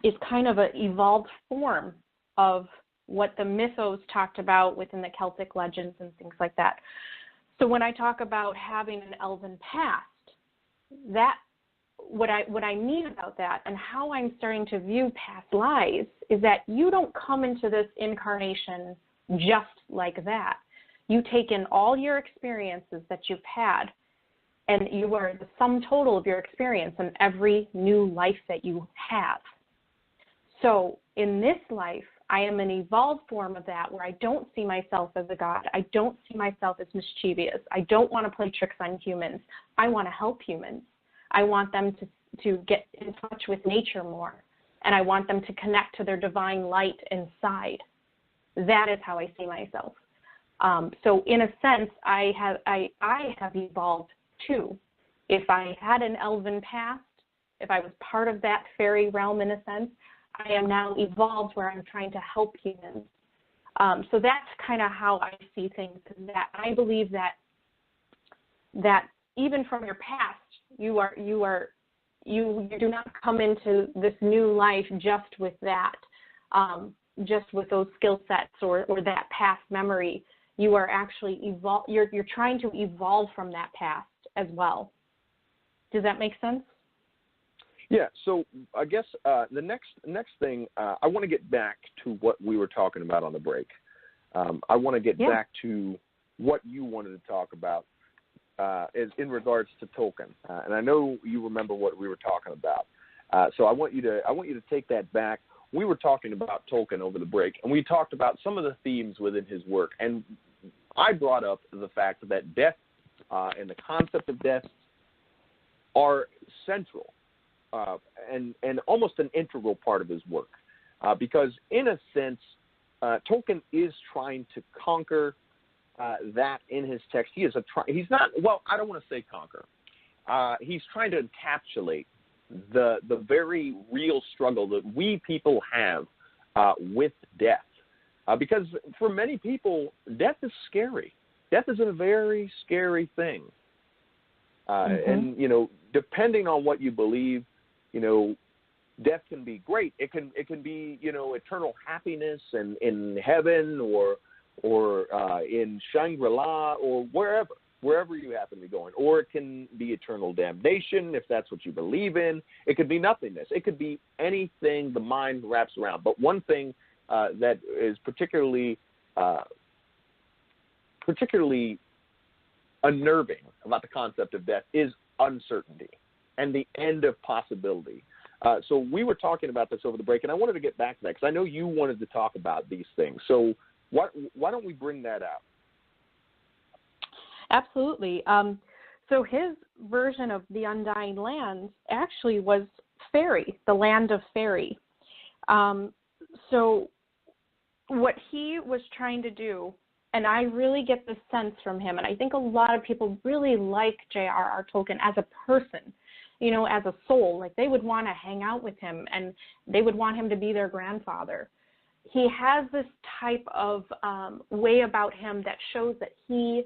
is kind of an evolved form of what the mythos talked about within the Celtic legends and things like that. So when I talk about having an elven past, that what I mean about that and how I'm starting to view past lives is that you don't come into this incarnation just like that. You take in all your experiences that you've had, and you are the sum total of your experience in every new life that you have. So in this life, I am an evolved form of that, where I don't see myself as a god. I don't see myself as mischievous. I don't want to play tricks on humans. I want to help humans. I want them to get in touch with nature more, and I want them to connect to their divine light inside. That is how I see myself. So in a sense, I have evolved too. If I had an elven past, if I was part of that fairy realm in a sense, I am now evolved where I'm trying to help humans. So that's kind of how I see things. That I believe that even from your past, you do not come into this new life just with that, just with those skill sets or that past memory. You are actually you're trying to evolve from that past as well. Does that make sense? Yeah, so I guess the next thing, I want to get back to what we were talking about on the break. I want to get back to what you wanted to talk about is in regards to Tolkien, and I know you remember what we were talking about. So I want you to take that back. We were talking about Tolkien over the break, and we talked about some of the themes within his work, and I brought up the fact that death and the concept of death are central. And almost an integral part of his work, because in a sense, Tolkien is trying to conquer that in his text. He's not. Well, I don't want to say conquer. He's trying to encapsulate the very real struggle that we people have with death, because for many people, death is scary. Death is a very scary thing, and depending on what you believe. Death can be great. It can be, eternal happiness and in heaven or in Shangri-La or wherever you happen to be going. Or it can be eternal damnation if that's what you believe in. It could be nothingness. It could be anything the mind wraps around. But one thing that is particularly unnerving about the concept of death is uncertainty and the end of possibility. So we were talking about this over the break, and I wanted to get back to that because I know you wanted to talk about these things. So why don't we bring that out? Absolutely. So his version of the Undying Lands actually was fairy, the land of fairy. So what he was trying to do And I really get this sense from him. And I think a lot of people really like J.R.R. Tolkien as a person, you know, as a soul. Like, they would want to hang out with him, and they would want him to be their grandfather. He has this type of way about him that shows that he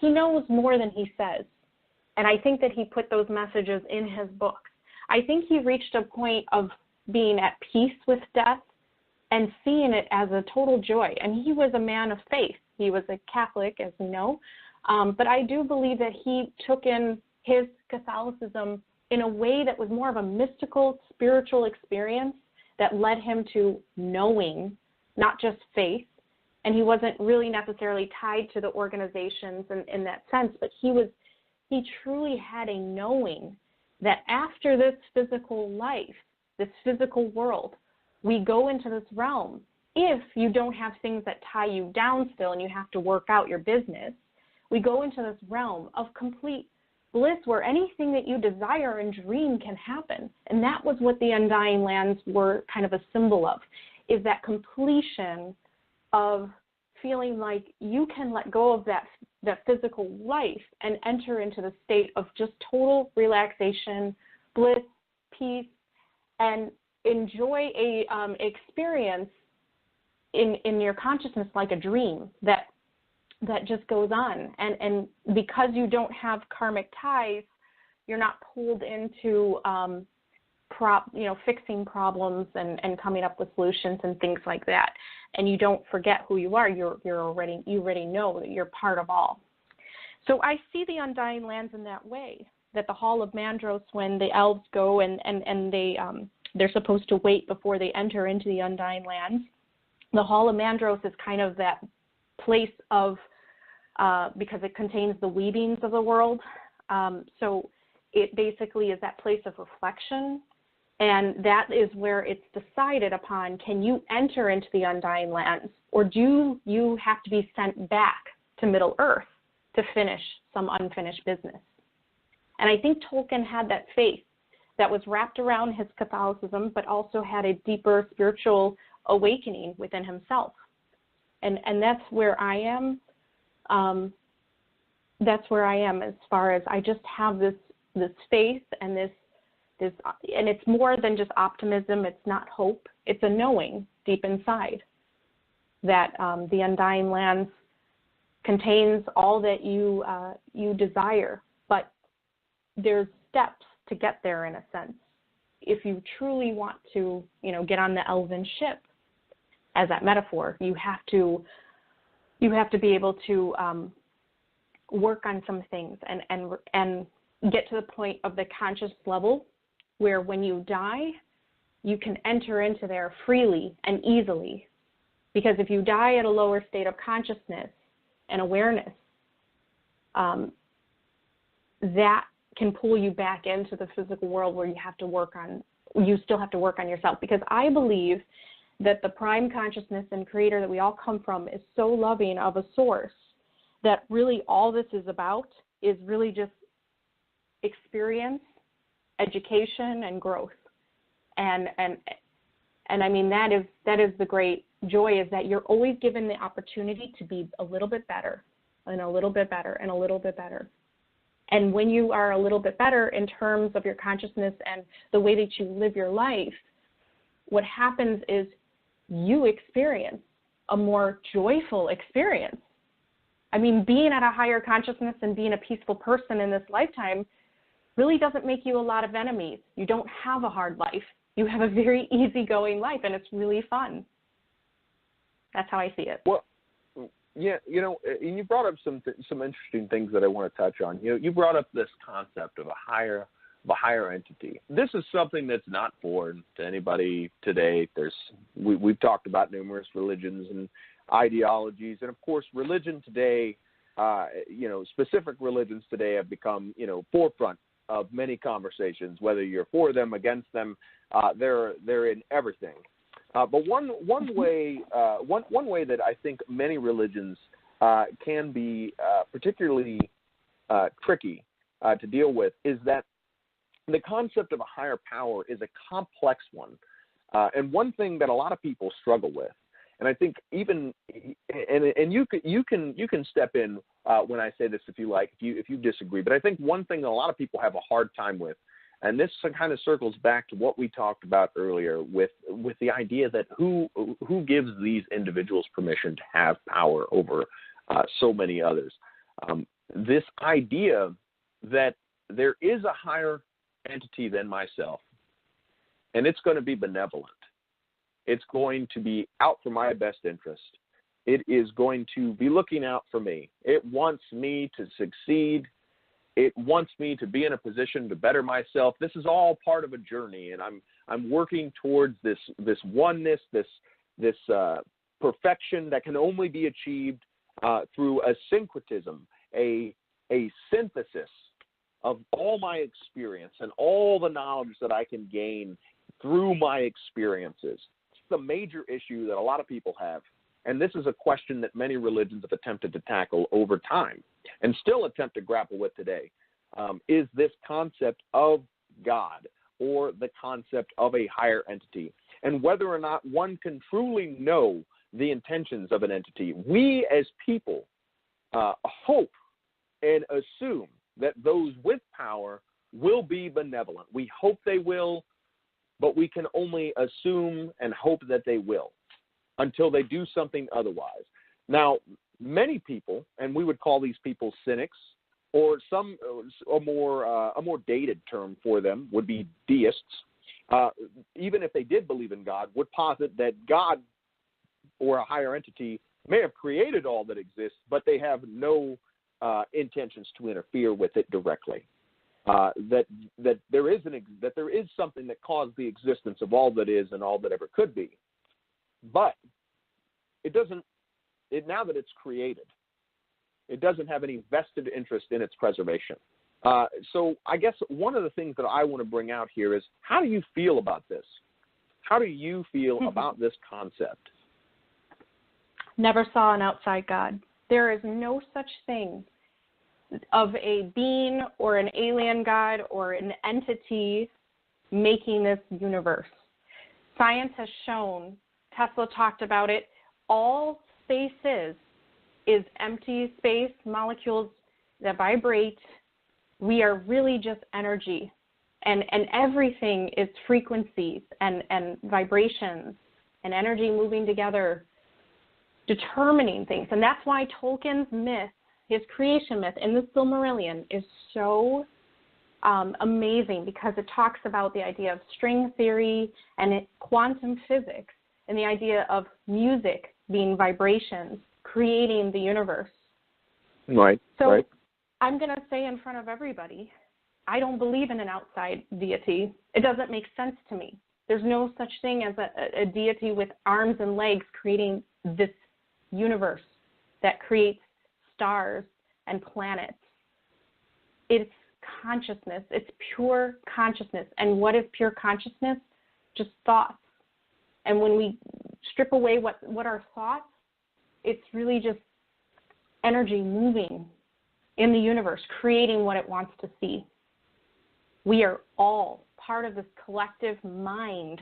knows more than he says. And I think that he put those messages in his books. I think he reached a point of being at peace with death and seeing it as a total joy. And he was a man of faith. He was a Catholic, as we know. But I do believe that he took in his Catholicism in a way that was more of a mystical, spiritual experience that led him to knowing, not just faith. And he wasn't really necessarily tied to the organizations in that sense, but he truly had a knowing that after this physical life, this physical world, we go into this realm. If you don't have things that tie you down still and you have to work out your business, we go into this realm of complete bliss where anything that you desire and dream can happen. And that was what the Undying Lands were kind of a symbol of, is that completion of feeling like you can let go of that physical life and enter into the state of just total relaxation, bliss, peace, and enjoy a experience in your consciousness like a dream that just goes on. And because you don't have karmic ties, you're not pulled into fixing problems and coming up with solutions and things like that. And you don't forget who you are. You already know that you're part of all. So I see the Undying Lands in that way, that the Hall of Mandros, when the elves go and they're supposed to wait before they enter into the Undying Lands, the Hall of Mandros is kind of that place of, because it contains the weavings of the world, so it basically is that place of reflection. And that is where it's decided upon, can you enter into the Undying Lands, or do you have to be sent back to Middle-earth to finish some unfinished business? And I think Tolkien had that faith that was wrapped around his Catholicism, but also had a deeper spiritual awakening within himself. And that's where I am. That's where I am, as far as I just have this faith and this, and it's more than just optimism. It's not hope. It's a knowing deep inside that the Undying Lands contains all that you desire, but there's steps to get there, in a sense. If you truly want to, get on the Elven ship, as that metaphor, you have to be able to work on some things and get to the point of the conscious level where when you die, you can enter into there freely and easily. Because if you die at a lower state of consciousness and awareness, that can pull you back into the physical world where you still have to work on yourself. Because I believe that the prime consciousness and creator that we all come from is so loving of a source that really all this is about is really just experience, education, and growth. And I mean, that is the great joy, is that you're always given the opportunity to be a little bit better and a little bit better and a little bit better. And when you are a little bit better in terms of your consciousness and the way that you live your life, what happens is you experience a more joyful experience. I mean, being at a higher consciousness and being a peaceful person in this lifetime really doesn't make you a lot of enemies. You don't have a hard life. You have a very easygoing life, and it's really fun. That's how I see it. Well, yeah, and you brought up some interesting things that I want to touch on. You brought up this concept of a higher entity. This is something that's not foreign to anybody today. We've talked about numerous religions and ideologies, and of course, religion today, specific religions today have become, forefront of many conversations. Whether you're for them, against them, they're in everything. But one way that I think many religions can be particularly tricky to deal with is that the concept of a higher power is a complex one, and one thing that a lot of people struggle with. And I think even and you can step in when I say this if you like, if you disagree. But I think one thing that a lot of people have a hard time with, and this kind of circles back to what we talked about earlier with the idea that who gives these individuals permission to have power over so many others. This idea that there is a higher entity than myself, and it's going to be benevolent. It's going to be out for my best interest. It is going to be looking out for me. It wants me to succeed. It wants me to be in a position to better myself. This is all part of a journey, and I'm working towards this oneness, this perfection that can only be achieved through a syncretism, a synthesis of all my experience and all the knowledge that I can gain through my experiences. It's the major issue that a lot of people have, and this is a question that many religions have attempted to tackle over time and still attempt to grapple with today, is this concept of God or the concept of a higher entity, and whether or not one can truly know the intentions of an entity. We as people hope and assume that those with power will be benevolent. We hope they will, but we can only assume and hope that they will until they do something otherwise. Now, many people, and we would call these people cynics, or a more dated term for them would be deists, even if they did believe in God, would posit that God or a higher entity may have created all that exists, but they have no intentions to interfere with it directly. That there is something that caused the existence of all that is and all that ever could be, but it doesn't. Now that it's created, it doesn't have any vested interest in its preservation. So I guess one of the things that I want to bring out here is, how do you feel about this? How do you feel about this concept? Never saw an outside God. There is no such thing of a being or an alien God or an entity making this universe. Science has shown, Tesla talked about it, all space is empty space, molecules that vibrate. We are really just energy, and everything is frequencies and vibrations and energy moving together, determining things. And that's why Tolkien's myth, his creation myth in the Silmarillion, is so amazing, because it talks about the idea of string theory and quantum physics and the idea of music being vibrations, creating the universe. Right. So right. I'm going to say in front of everybody, I don't believe in an outside deity. It doesn't make sense to me. There's no such thing as a deity with arms and legs creating this universe that creates stars and planets. It's consciousness. It's pure consciousness. And what is pure consciousness? Just thoughts. And when we strip away what are thoughts, it's really just energy moving in the universe, creating what it wants to see. We are all part of this collective mind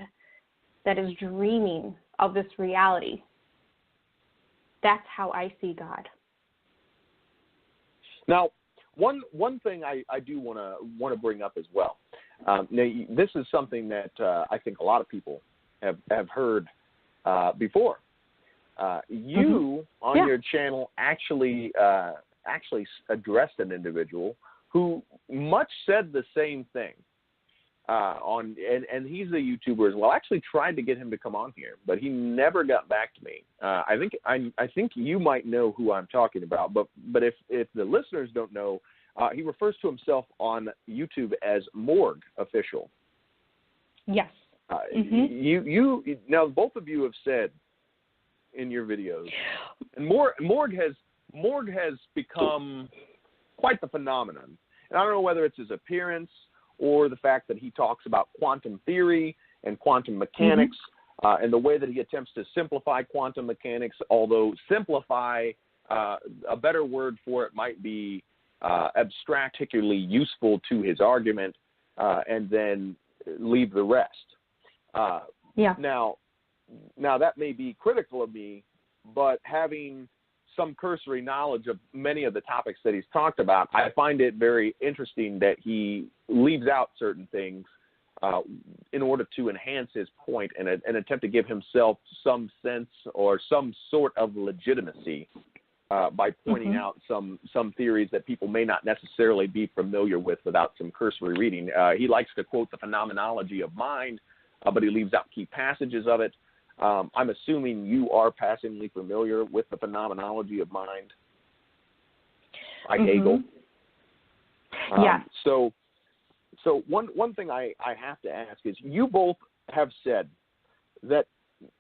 that is dreaming of this reality. That's how I see God. Now, one thing I do want to bring up as well. Now, this is something that I think a lot of people have heard before. You on your channel actually addressed an individual who much said the same thing. And he's a YouTuber as well. I actually tried to get him to come on here, but he never got back to me. I think you might know who I'm talking about, but if the listeners don't know, he refers to himself on YouTube as Morg Official. Yes. You now, both of you have said in your videos, and Morg has become quite the phenomenon. And I don't know whether it's his appearance or the fact that he talks about quantum theory and quantum mechanics, and the way that he attempts to simplify quantum mechanics, although simplify, a better word for it might be abstract, particularly useful to his argument, and then leave the rest. Now, now that may be critical of me, but having some cursory knowledge of many of the topics that he's talked about, I find it very interesting that he leaves out certain things in order to enhance his point and attempt to give himself some sense or some sort of legitimacy by pointing out some theories that people may not necessarily be familiar with without some cursory reading. He likes to quote the phenomenology of mind, but he leaves out key passages of it. I'm assuming you are passingly familiar with the phenomenology of mind by Hegel. Yeah. So one thing I have to ask is, you both have said that,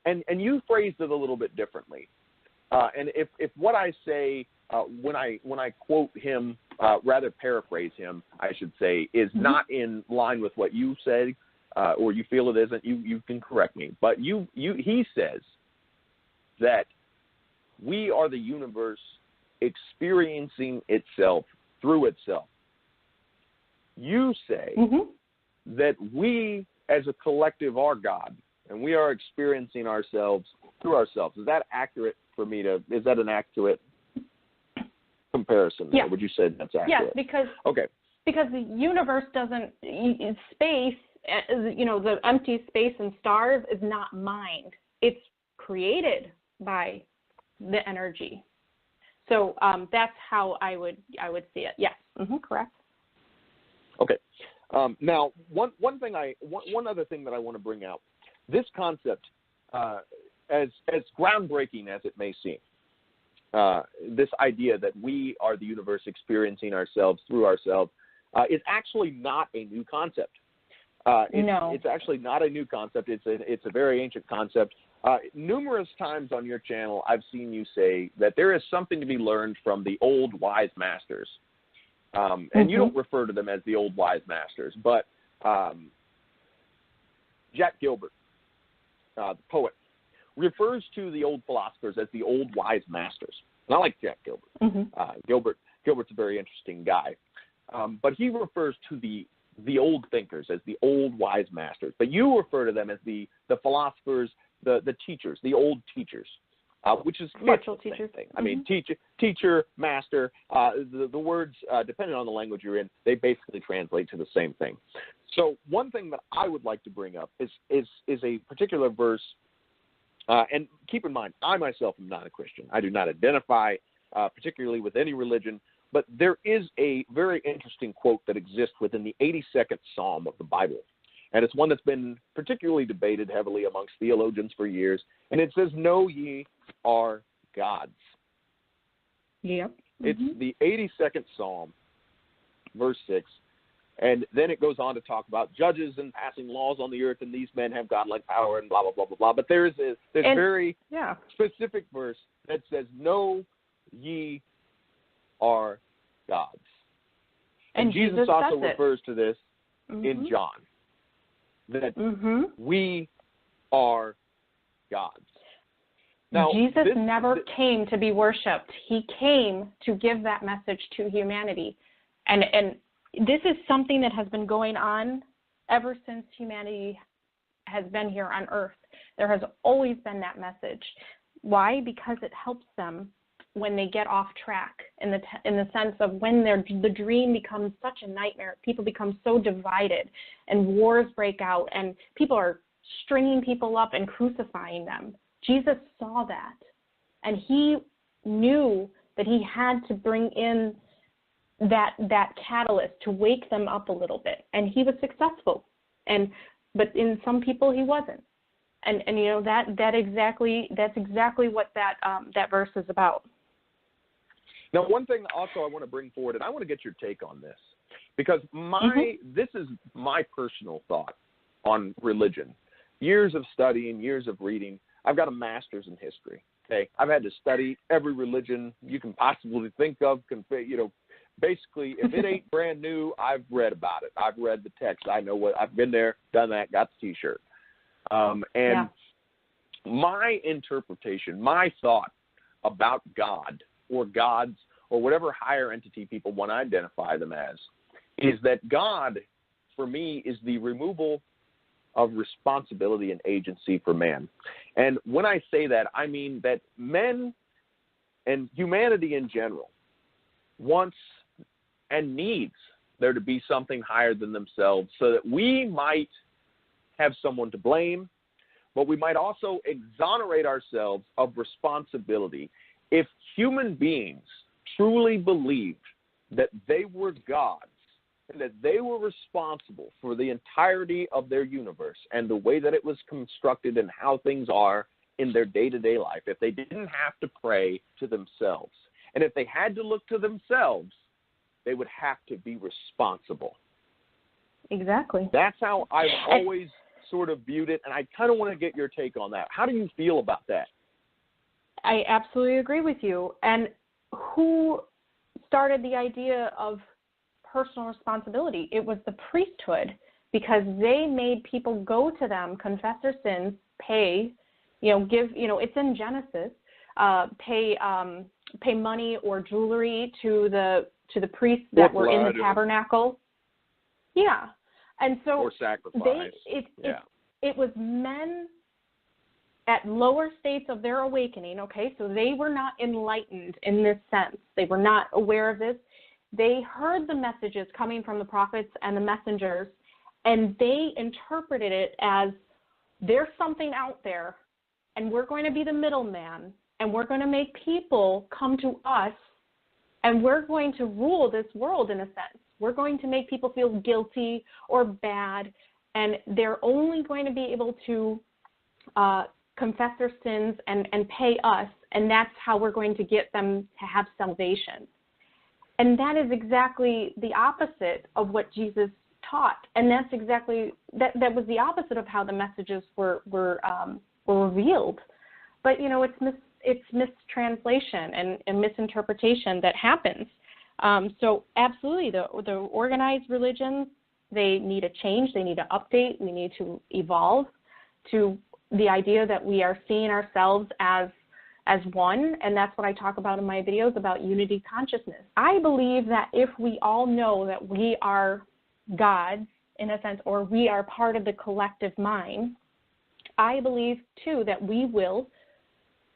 and you phrased it a little bit differently. And if what I say when I quote him, rather paraphrase him, I should say, is not in line with what you said, or you feel it isn't, you can correct me. But he says that we are the universe experiencing itself through itself. You say that we as a collective are God, and we are experiencing ourselves through ourselves. Is that accurate for me is that an accurate comparison? Yeah. Would you say that's accurate? Yes, because the universe doesn't, space, the empty space and stars is not mind. It's created by the energy. So that's how I would see it. Yes, correct. Okay. Now, one other thing that I want to bring out, this concept, as groundbreaking as it may seem, this idea that we are the universe experiencing ourselves through ourselves, is actually not a new concept. It's actually not a new concept. It's a very ancient concept. Numerous times on your channel, I've seen you say that there is something to be learned from the old wise masters. And you don't refer to them as the old wise masters, but Jack Gilbert, the poet, refers to the old philosophers as the old wise masters. And I like Jack Gilbert. Gilbert's a very interesting guy. But he refers to the old thinkers as the old wise masters. But you refer to them as the philosophers, the teachers, the old teachers. Which is spiritual teachers. Thing. I mean, teacher, master. The words, depending on the language you're in, they basically translate to the same thing. So one thing that I would like to bring up is a particular verse. And keep in mind, I myself am not a Christian. I do not identify particularly with any religion. But there is a very interesting quote that exists within the 82nd Psalm of the Bible. And it's one that's been particularly debated heavily amongst theologians for years. And it says, "Know ye are gods." Yep. It's the 82nd Psalm, verse 6. And then it goes on to talk about judges and passing laws on the earth, and these men have godlike power, and blah, blah, blah, blah, blah. But there's very specific verse that says, "Know ye are gods." And Jesus also refers to this in John, that we are gods. Now, Jesus never came to be worshipped. He came to give that message to humanity. And this is something that has been going on ever since humanity has been here on earth. There has always been that message. Why? Because it helps them when they get off track, in the sense of when the dream becomes such a nightmare, people become so divided, and wars break out, and people are stringing people up and crucifying them. Jesus saw that, and he knew that he had to bring in that catalyst to wake them up a little bit, and he was successful. But in some people he wasn't, and that's exactly what that verse is about. Now, one thing also I want to bring forward, and I want to get your take on this, because this is my personal thought on religion. Years of studying, years of reading. I've got a master's in history. Okay, I've had to study every religion you can possibly think of. Basically, if it ain't brand new, I've read about it. I've read the text. I know what. I've been there, done that, got the T-shirt. My interpretation, my thought about God or gods or whatever higher entity people want to identify them as, is that God, for me, is the removal of responsibility and agency for man. And when I say that, I mean that men and humanity in general wants and needs there to be something higher than themselves so that we might have someone to blame, but we might also exonerate ourselves of responsibility. If human beings truly believed that they were gods and that they were responsible for the entirety of their universe and the way that it was constructed and how things are in their day-to-day life, if they didn't have to pray to themselves, and if they had to look to themselves, they would have to be responsible. Exactly. That's how I've always sort of viewed it, and I kind of want to get your take on that. How do you feel about that? I absolutely agree with you. And who started the idea of personal responsibility? It was the priesthood, because they made people go to them, confess their sins, pay, give, it's in Genesis, pay money or jewelry to the priests that were in the tabernacle. Yeah. And so or sacrifice. It was men at lower states of their awakening, okay? So they were not enlightened in this sense. They were not aware of this. They heard the messages coming from the prophets and the messengers, and they interpreted it as there's something out there, and we're going to be the middleman, and we're going to make people come to us, and we're going to rule this world in a sense. We're going to make people feel guilty or bad, and they're only going to be able to confess their sins and pay us, and that's how we're going to get them to have salvation. And that is exactly the opposite of what Jesus taught, and that's exactly that was the opposite of how the messages were revealed. But it's mistranslation and misinterpretation that happens. So absolutely, the organized religions, they need a change, they need to update, we need to evolve to the idea that we are seeing ourselves as one, and that's what I talk about in my videos about unity consciousness. I believe that if we all know that we are gods, in a sense, or we are part of the collective mind, I believe, too, that we will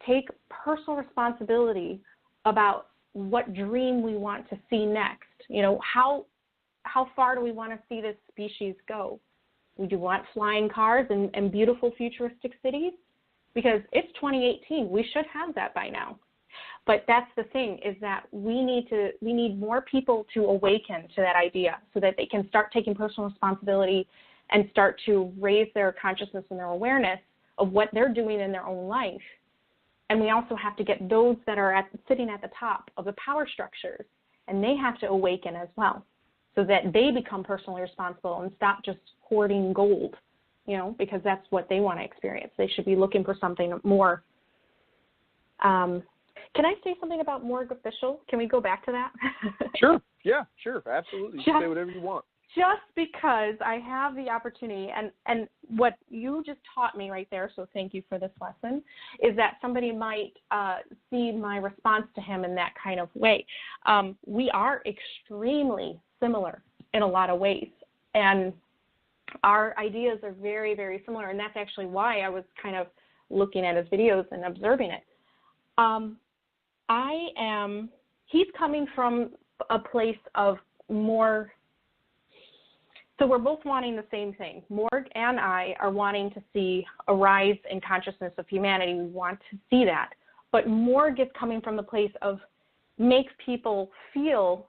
take personal responsibility about what dream we want to see next. How far do we want to see this species go? Do you want flying cars and beautiful futuristic cities? Because it's 2018. We should have that by now. But that's the thing, is that we need more people to awaken to that idea so that they can start taking personal responsibility and start to raise their consciousness and their awareness of what they're doing in their own life. And we also have to get those that are sitting at the top of the power structures, and they have to awaken as well so that they become personally responsible and stop just hoarding gold, because that's what they want to experience. They should be looking for something more. Can I say something about Morgue Official? Can we go back to that? Sure. Yeah, sure. Absolutely. You can say whatever you want. Just because I have the opportunity, and what you just taught me right there, so thank you for this lesson, is that somebody might see my response to him in that kind of way. We are extremely similar in a lot of ways, and our ideas are very, very similar, and that's actually why I was kind of looking at his videos and observing it. He's coming from a place of more, so we're both wanting the same thing. Morg and I are wanting to see a rise in consciousness of humanity. We want to see that. But Morg is coming from the place of make people feel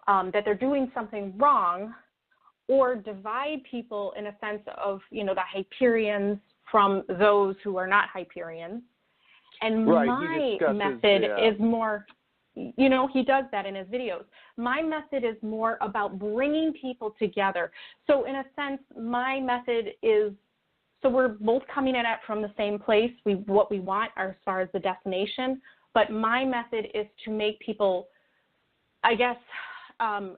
that they're doing something wrong, or divide people in a sense of, the Hyperions from those who are not Hyperions. And right, my method is more, he does that in his videos. My method is more about bringing people together. So in a sense, my method is, so we're both coming at it from the same place, what we want as far as the destination, but my method is to make people, I guess,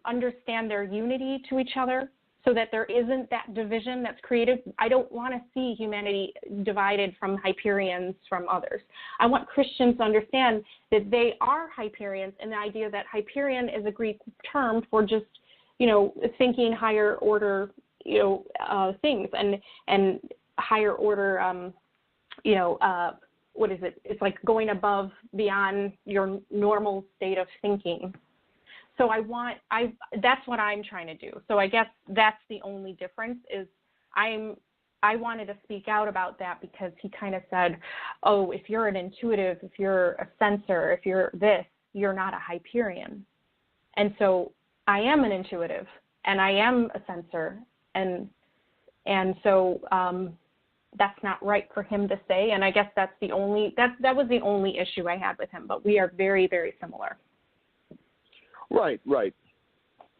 understand their unity to each other, so that there isn't that division that's created. I don't want to see humanity divided from Hyperions from others. I want Christians to understand that they are Hyperions, and the idea that Hyperion is a Greek term for just, thinking higher order, things and higher order what is it? It's like going above beyond your normal state of thinking. So that's what I'm trying to do. So I guess that's the only difference is I wanted to speak out about that because he kind of said, oh, if you're an intuitive, if you're a sensor, if you're this, you're not a Hyperion. And so I am an intuitive and I am a sensor. And so that's not right for him to say. And I guess that was the only issue I had with him. But we are very, very similar. Right.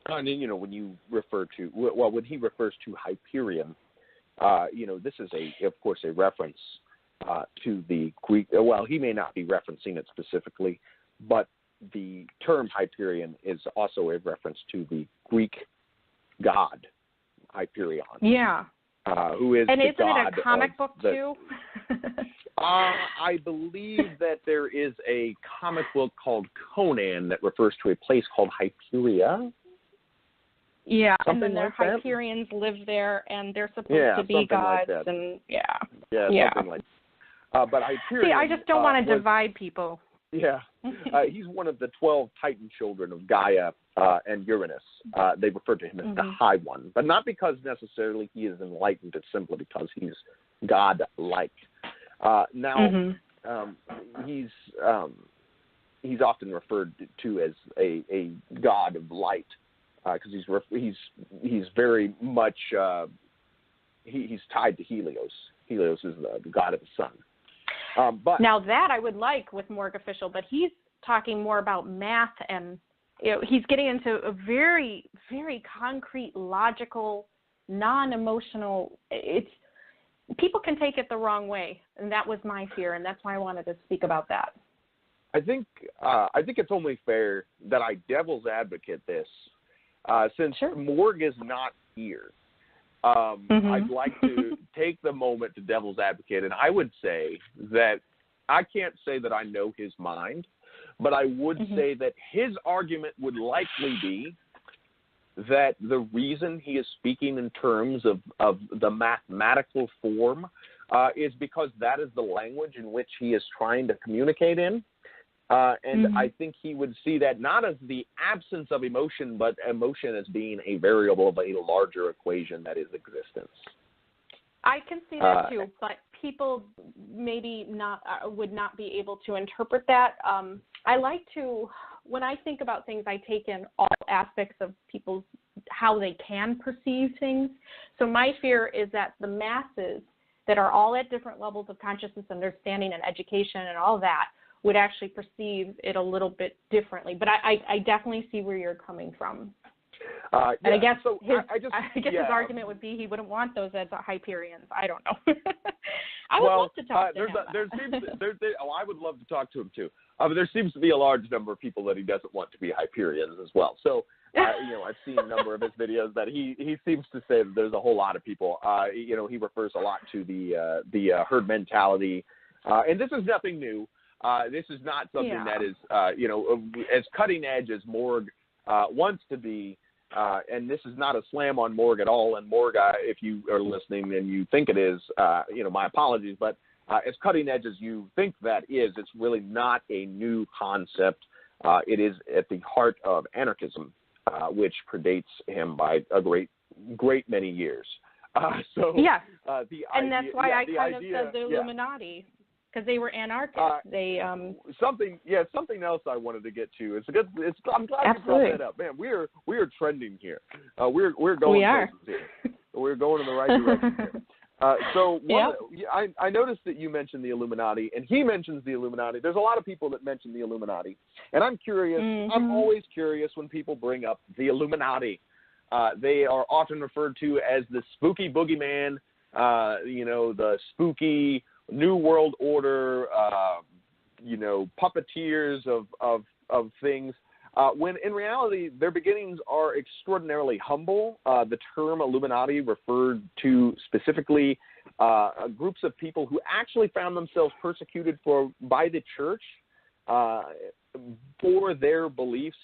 And when you refer to, when he refers to Hyperion, this is of course, a reference to the Greek. Well, he may not be referencing it specifically, but the term Hyperion is also a reference to the Greek god Hyperion. Yeah. Who is and the isn't god it a comic book too? I believe that there is a comic book called Conan that refers to a place called Hyperia. Yeah, something and then like their Hyperions live there, and they're supposed to be gods, like and something like that. But Hyperion. See, I just don't want to divide people. Yeah, he's one of the 12 Titan children of Gaia and Uranus. They refer to him as the High One, but not because necessarily he is enlightened. It's simply because he's God-like. He's often referred to as a god of light because he's very much he's tied to Helios. Helios is the god of the sun. But now that I would like with Morgue Official, but he's talking more about math and he's getting into a very, very concrete, logical, non-emotional. People can take it the wrong way, and that was my fear, and that's why I wanted to speak about that. I think it's only fair that I devil's advocate this, since Morgue is not here. I'd like to take the moment to devil's advocate, and I would say that I can't say that I know his mind, but I would say that his argument would likely be that the reason he is speaking in terms of the mathematical form is because that is the language in which he is trying to communicate in. And I think he would see that not as the absence of emotion, but emotion as being a variable of a larger equation that is existence. I can see that too, but people maybe would not be able to interpret that. I like to, when I think about things, I take in all aspects of people's, how they can perceive things. So my fear is that the masses that are all at different levels of consciousness, understanding, and education and all that would actually perceive it a little bit differently. But I definitely see where you're coming from. And I guess his argument would be he wouldn't want those as Hyperions. I don't know. I would love to talk to him. I would love to talk to him too. But there seems to be a large number of people that he doesn't want to be Hyperions as well. So, I've seen a number of his videos that he seems to say that there's a whole lot of people. He refers a lot to the herd mentality, and this is nothing new. This is not something that is, as cutting edge as Morgue wants to be. And this is not a slam on Morgue at all. And Morgue, if you are listening and you think it is, my apologies. But as cutting edge as you think that is, it's really not a new concept. It is at the heart of anarchism, which predates him by a great many years. And that's why I kind of said the Illuminati. Because they were anarchists. Something else I wanted to get to. I'm glad you brought that up, man. We are trending here. We're going. Here. We're going in the right direction here. I noticed that you mentioned the Illuminati, and he mentions the Illuminati. There's a lot of people that mention the Illuminati, and I'm curious. I'm always curious when people bring up the Illuminati. They are often referred to as the spooky boogeyman. The spooky New World Order, puppeteers of things, when in reality their beginnings are extraordinarily humble. The term Illuminati referred to specifically groups of people who actually found themselves persecuted by the church for their beliefs,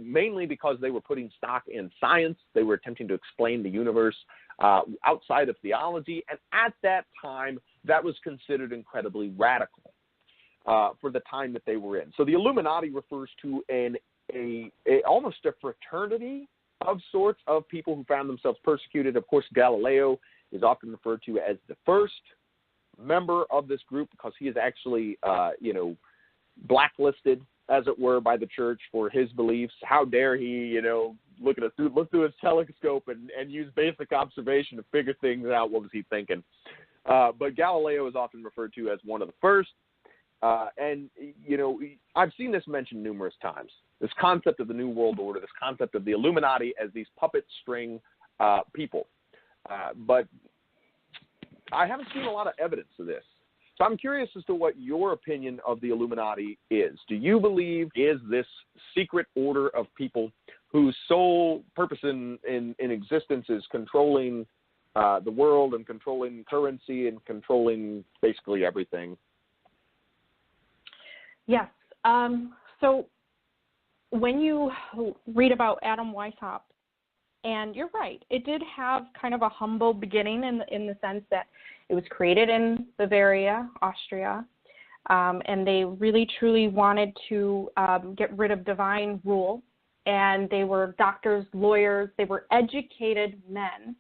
mainly because they were putting stock in science. They were attempting to explain the universe outside of theology, and at that time, that was considered incredibly radical for the time that they were in. So the Illuminati refers to almost a fraternity of sorts of people who found themselves persecuted. Of course, Galileo is often referred to as the first member of this group because he is actually, blacklisted, as it were, by the church for his beliefs. How dare he, look through his telescope and use basic observation to figure things out. What was he thinking? But Galileo is often referred to as one of the first. And I've seen this mentioned numerous times. This concept of the New World Order, this concept of the Illuminati as these puppet string people. But I haven't seen a lot of evidence of this. So I'm curious as to what your opinion of the Illuminati is. Do you believe is this secret order of people whose sole purpose in existence is controlling the world and controlling currency and controlling basically everything? Yes. So when you read about Adam Weishaupt, and you're right, it did have kind of a humble beginning in the sense that it was created in Bavaria, Austria, and they really truly wanted to get rid of divine rule. And they were doctors, lawyers, they were educated men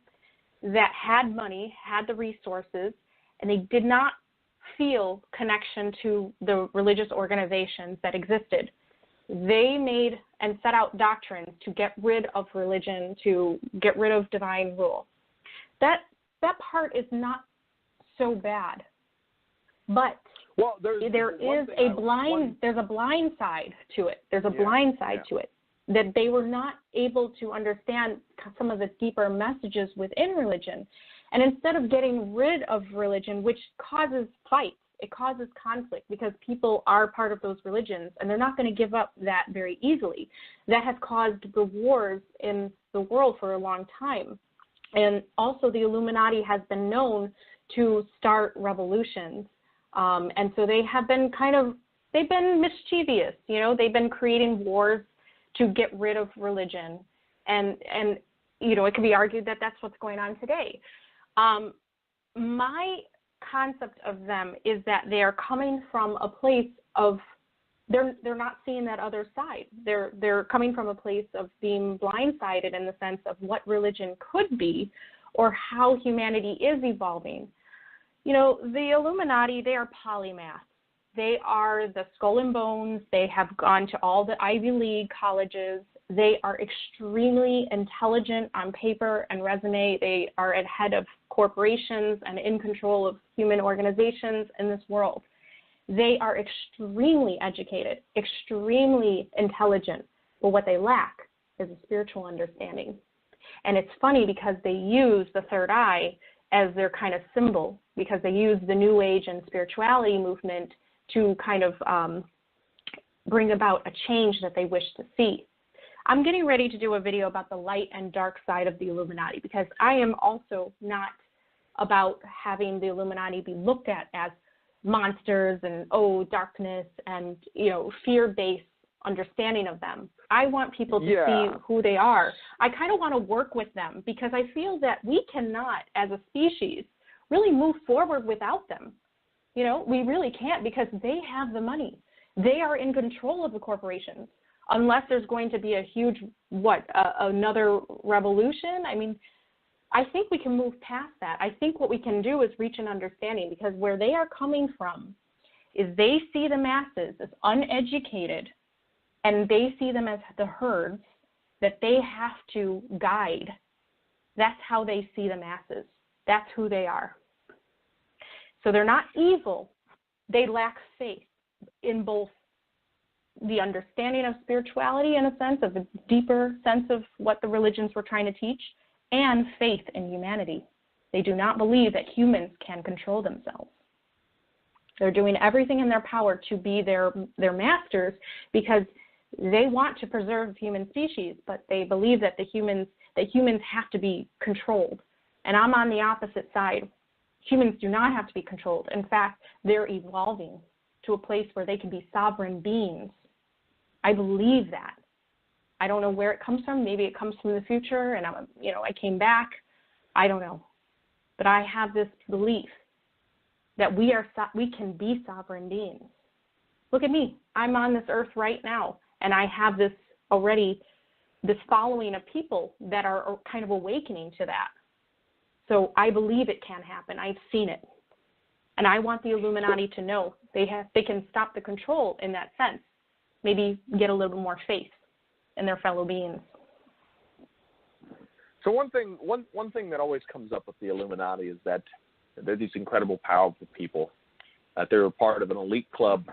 that had money, had the resources, and they did not feel connection to the religious organizations that existed. They made and set out doctrines to get rid of religion, to get rid of divine rule. That part is not so bad, but there's a blind side to it. There's a blind side to it, that they were not able to understand some of the deeper messages within religion. And instead of getting rid of religion, which causes fights, it causes conflict because people are part of those religions and they're not going to give up that very easily. That has caused the wars in the world for a long time. And also the Illuminati has been known to start revolutions. And so they have been they've been mischievous, they've been creating wars to get rid of religion. And it can be argued that that's what's going on today. My concept of them is that they are coming from a place of they're not seeing that other side. They're coming from a place of being blindsided in the sense of what religion could be or how humanity is evolving. The Illuminati, they are polymaths. They are the skull and bones. They have gone to all the Ivy League colleges. They are extremely intelligent on paper and resume. They are at head of corporations and in control of human organizations in this world. They are extremely educated, extremely intelligent, but what they lack is a spiritual understanding. And it's funny because they use the third eye as their kind of symbol, because they use the New Age and spirituality movement to kind of bring about a change that they wish to see. I'm getting ready to do a video about the light and dark side of the Illuminati because I am also not about having the Illuminati be looked at as monsters and, darkness and, fear-based understanding of them. I want people to see who they are. I kind of want to work with them because I feel that we cannot, as a species, really move forward without them. We really can't because they have the money. They are in control of the corporations. Unless there's going to be a huge, another revolution. I mean, I think we can move past that. I think what we can do is reach an understanding because where they are coming from is they see the masses as uneducated and they see them as the herds that they have to guide. That's how they see the masses. That's who they are. So they're not evil. They lack faith in both the understanding of spirituality in a sense, of a deeper sense of what the religions were trying to teach, and faith in humanity. They do not believe that humans can control themselves. They're doing everything in their power to be their masters because they want to preserve human species, but they believe that humans have to be controlled. And I'm on the opposite side. Humans do not have to be controlled. In fact, they're evolving to a place where they can be sovereign beings I believe that. I don't know where it comes from. Maybe it comes from the future, and I came back. I don't know, but I have this belief that we can be sovereign beings. Look at me. I'm on this earth right now, and I have this following of people that are kind of awakening to that. So I believe it can happen. I've seen it. And I want the Illuminati to know they can stop the control in that sense. Maybe get a little more faith in their fellow beings. So one thing that always comes up with the Illuminati is that they're these incredible, powerful people, that they're a part of an elite club.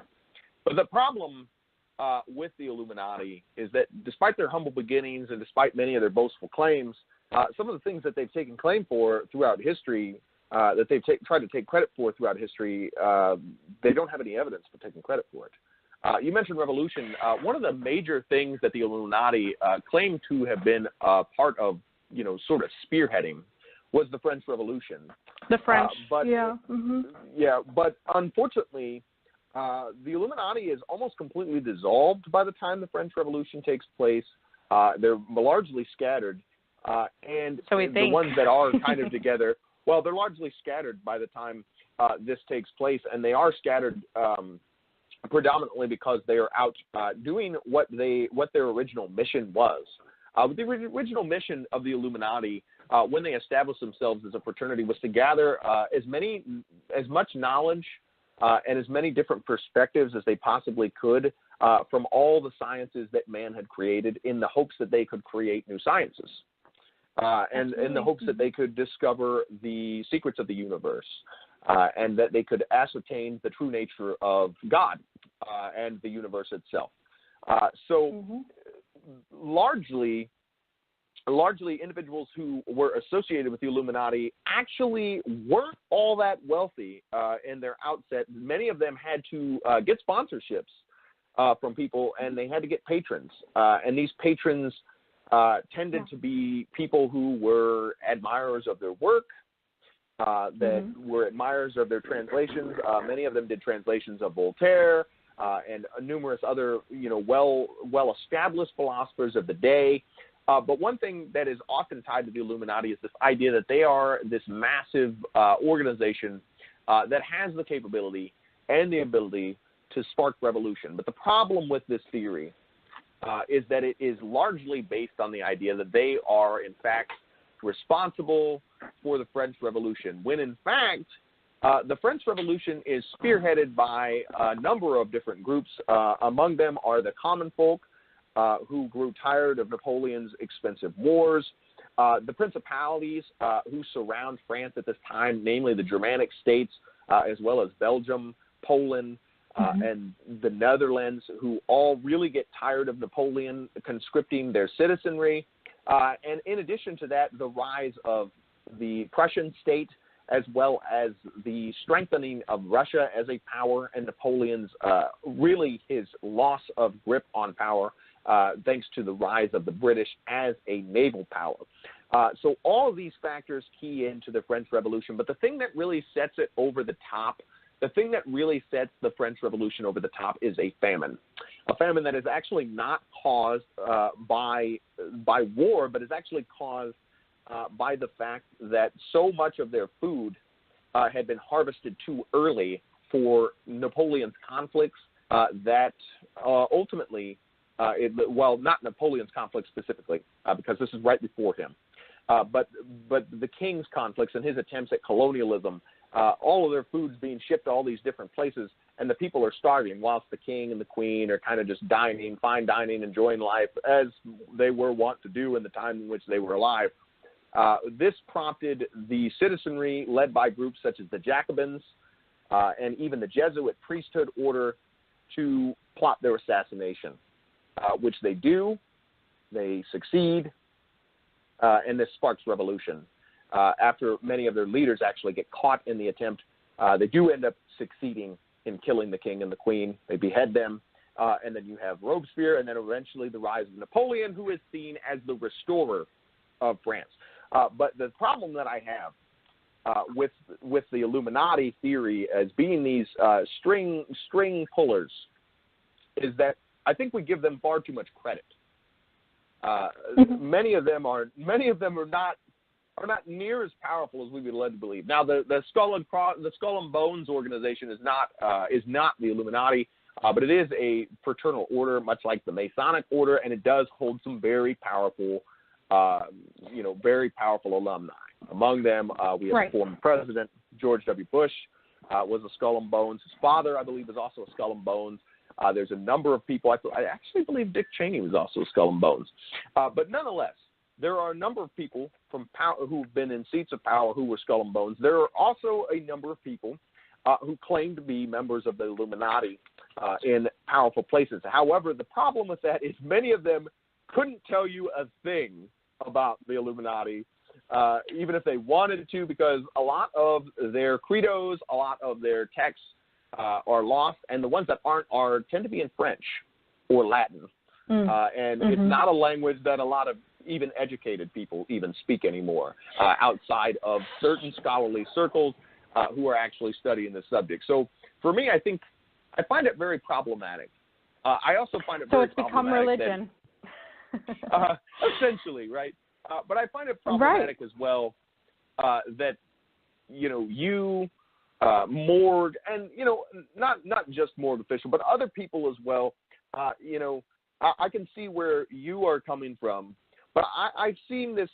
But the problem with the Illuminati is that despite their humble beginnings and despite many of their boastful claims, some of the things that they've taken claim for throughout history, that they've tried to take credit for throughout history, they don't have any evidence for taking credit for it. You mentioned revolution. One of the major things that the Illuminati claimed to have been part of, sort of spearheading was the French Revolution. The French, yeah. Mm-hmm. Yeah, but unfortunately, the Illuminati is almost completely dissolved by the time the French Revolution takes place. They're largely scattered, and so the ones that are kind of together, well, they're largely scattered by the time this takes place, and they are scattered predominantly because they are out doing what their original mission was. The original mission of the Illuminati, when they established themselves as a fraternity, was to gather as much knowledge and as many different perspectives as they possibly could from all the sciences that man had created, in the hopes that they could create new sciences, and in the hopes that they could discover the secrets of the universe, and that they could ascertain the true nature of God and the universe itself. Largely individuals who were associated with the Illuminati actually weren't all that wealthy in their outset. Many of them had to get sponsorships from people, and they had to get patrons. And these patrons tended to be people who were admirers of their work, that were admirers of their translations. Many of them did translations of Voltaire and numerous other, well-established philosophers of the day. But one thing that is often tied to the Illuminati is this idea that they are this massive organization that has the capability and the ability to spark revolution. But the problem with this theory is that it is largely based on the idea that they are, in fact, responsible for the French Revolution, when in fact the French Revolution is spearheaded by a number of different groups. Among them are the common folk, who grew tired of Napoleon's expensive wars, the principalities who surround France at this time, namely the Germanic states, as well as Belgium, Poland, and the Netherlands, who all really get tired of Napoleon conscripting their citizenry. And in addition to that, the rise of the Prussian state, as well as the strengthening of Russia as a power, and Napoleon's really his loss of grip on power, thanks to the rise of the British as a naval power. So all of these factors key into the French Revolution. But the thing that really sets it over the top, the thing that really sets the French Revolution over the top, is a famine that is actually not caused by war, but is actually caused by the fact that so much of their food had been harvested too early for Napoleon's conflicts that ultimately, not Napoleon's conflicts specifically, because this is right before him, but the king's conflicts and his attempts at colonialism, all of their food's being shipped to all these different places, and the people are starving whilst the king and the queen are kind of just fine dining, enjoying life as they were wont to do in the time in which they were alive. This prompted the citizenry, led by groups such as the Jacobins and even the Jesuit priesthood order, to plot their assassination, which they do. They succeed, and this sparks revolution. After many of their leaders actually get caught in the attempt, they do end up succeeding in killing the king and the queen. They behead them, and then you have Robespierre, and then eventually the rise of Napoleon, who is seen as the restorer of France. But the problem that I have with the Illuminati theory as being these string pullers is that I think we give them far too much credit. Many of them are not near as powerful as we would led to believe. Now, the Skull and Bones organization is not the Illuminati, but it is a fraternal order, much like the Masonic order, and it does hold some very powerful, very powerful alumni. Among them, we have the former president, George W. Bush, was a Skull and Bones. His father, I believe, is also a Skull and Bones. There's a number of people. I actually believe Dick Cheney was also a Skull and Bones. But nonetheless, there are a number of people from power who've been in seats of power who were Skull and Bones. There are also a number of people who claim to be members of the Illuminati in powerful places. However, the problem with that is many of them couldn't tell you a thing about the Illuminati, even if they wanted to, because a lot of their credos, a lot of their texts are lost, and the ones that aren't tend to be in French or Latin. And it's not a language that a lot of even educated people even speak anymore outside of certain scholarly circles who are actually studying this subject. So for me, I find it very problematic. I also find it very problematic. So it's become religion. Essentially, right? But I find it problematic as well that, you, Morgue, and, not just Morgue official, but other people as well, I can see where you are coming from. But I've seen this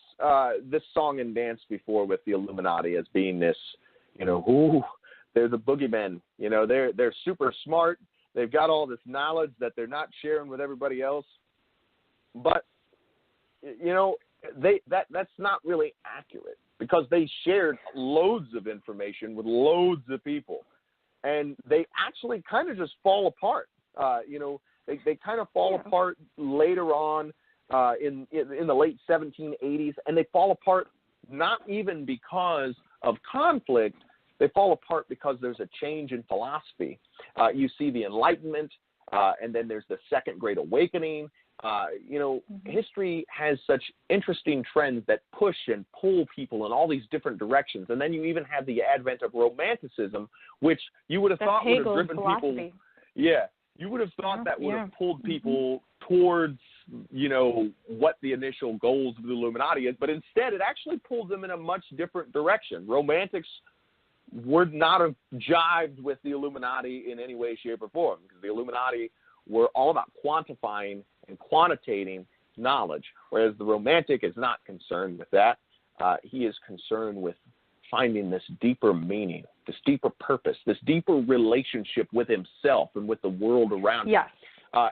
song and dance before with the Illuminati as being this, they're the boogeymen. They're super smart. They've got all this knowledge that they're not sharing with everybody else. But, that's not really accurate because they shared loads of information with loads of people. And they actually kind of just fall apart. They kind of fall apart later on. In the late 1780s, and they fall apart not even because of conflict. They fall apart because there's a change in philosophy. You see the Enlightenment, and then there's the Second Great Awakening. History has such interesting trends that push and pull people in all these different directions. And then you even have the advent of Romanticism, which you would have thought would have driven people. Yeah, you would have thought that would have pulled people towards what the initial goals of the Illuminati is, but instead it actually pulled them in a much different direction. Romantics would not have jived with the Illuminati in any way, shape, or form, because the Illuminati were all about quantifying and quantitating knowledge, whereas the Romantic is not concerned with that. He is concerned with finding this deeper meaning, this deeper purpose, this deeper relationship with himself and with the world around him. Yes.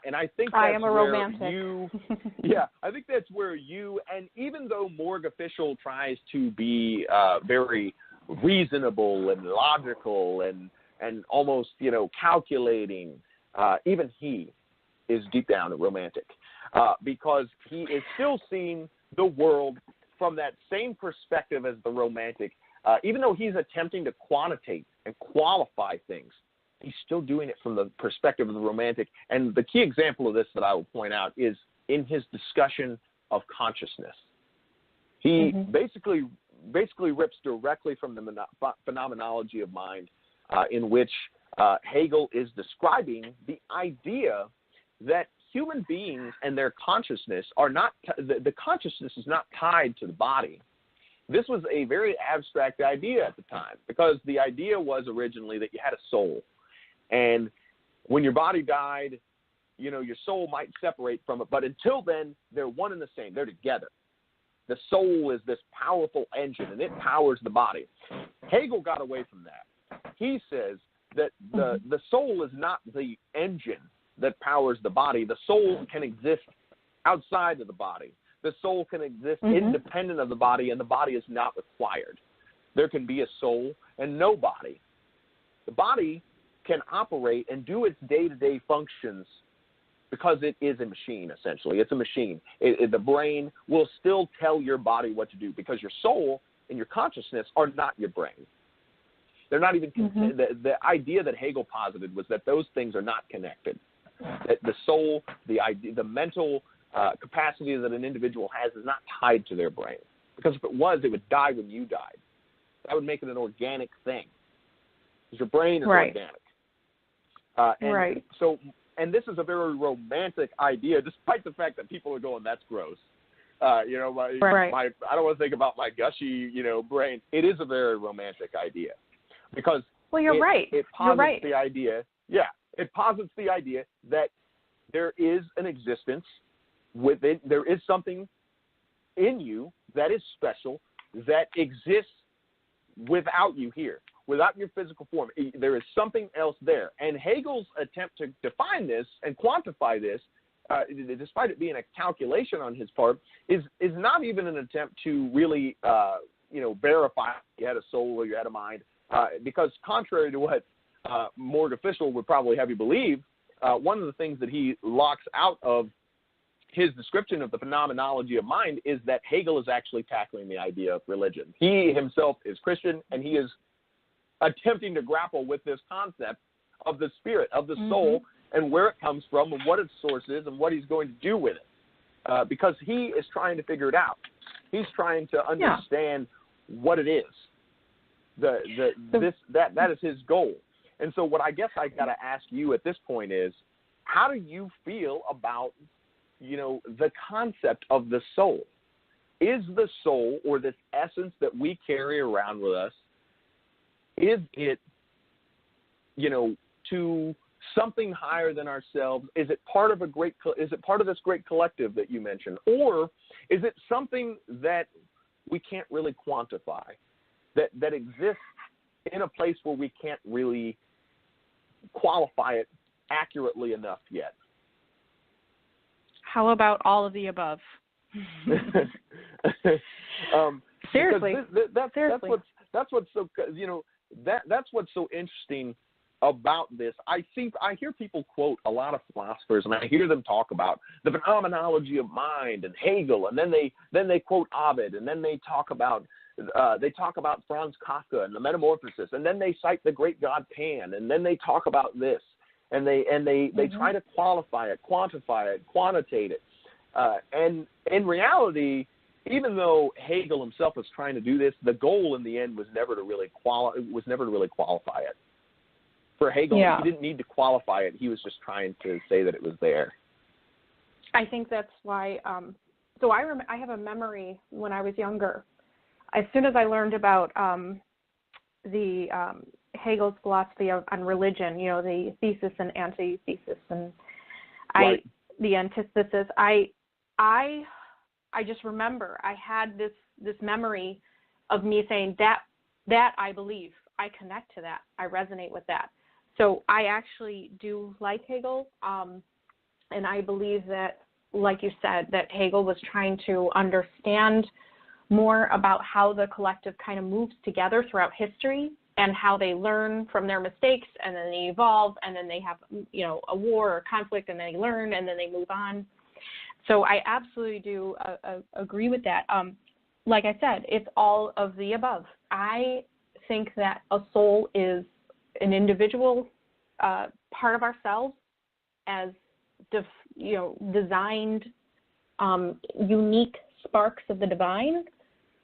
And I think that's I think that's where you, and even though Morgue official tries to be very reasonable and logical and almost, calculating, even he is deep down a romantic because he is still seeing the world from that same perspective as the Romantic. Even though he's attempting to quantitate and qualify things, he's still doing it from the perspective of the Romantic. And the key example of this that I will point out is in his discussion of consciousness. He basically rips directly from the phenomenology of mind in which Hegel is describing the idea that human beings and their consciousness are not the consciousness is not tied to the body. This was a very abstract idea at the time because the idea was originally that you had a soul. And when your body died, your soul might separate from it. But until then, they're one and the same. They're together. The soul is this powerful engine, and it powers the body. Hegel got away from that. He says that the soul is not the engine that powers the body. The soul can exist outside of the body. The soul can exist independent of the body, and the body is not required. There can be a soul and no body. The body can operate and do its day-to-day functions because it is a machine, essentially. It's a machine. The brain will still tell your body what to do because your soul and your consciousness are not your brain. They're not even the idea that Hegel posited was that those things are not connected. That the soul, the mental capacity that an individual has is not tied to their brain. Because if it was, it would die when you died. That would make it an organic thing. Because your brain is organic. So and this is a very romantic idea, despite the fact that people are going, that's gross. You know, I don't want to think about my gushy, you know, brain. It is a very romantic idea because it posits the idea. Yeah, it posits the idea that there is an existence within. There is something in you that is special that exists without you here, without your physical form. There is something else there. And Hegel's attempt to define this and quantify this, despite it being a calculation on his part, is not even an attempt to really, you know, verify you had a soul or you had a mind, because contrary to what Morgue Official would probably have you believe, one of the things that he locks out of his description of the phenomenology of mind is that Hegel is actually tackling the idea of religion. He himself is Christian, and he is attempting to grapple with this concept of the spirit, of the soul, and where it comes from and what its source is and what he's going to do with it, because he is trying to figure it out. He's trying to understand what it is. That is his goal. And so what I guess I got to ask you at this point is, how do you feel about, you know, the concept of the soul? Is the soul, or this essence that we carry around with us, is it, you know, to something higher than ourselves? Is it part of this great collective that you mentioned, or is it something that we can't really quantify, that exists in a place where we can't really qualify it accurately enough yet? How about all of the above? Seriously, that's what's so, you know, that's what's so interesting about this. I hear people quote a lot of philosophers, and I hear them talk about the phenomenology of mind and Hegel, and then they quote Ovid, and then they talk about Franz Kafka and the Metamorphosis, and then they cite the great god Pan, and then they talk about this, and they try to qualify it, quantify it, quantitate it, and in reality, even though Hegel himself was trying to do this, the goal in the end was never to really qualify it. For Hegel, he didn't need to qualify it; he was just trying to say that it was there. I think that's why. So I have a memory when I was younger. As soon as I learned about the Hegel's philosophy on religion, you know, the thesis and antithesis, and the antithesis, I just remember I had this memory of me saying that I believe, I connect to that, I resonate with that. So I actually do like Hegel, and I believe that, like you said, that Hegel was trying to understand more about how the collective kind of moves together throughout history and how they learn from their mistakes, and then they evolve, and then they have, you know, a war or conflict, and they learn, and then they move on. So I absolutely do agree with that. Like I said, it's all of the above. I think that a soul is an individual part of ourselves, as designed, unique sparks of the divine.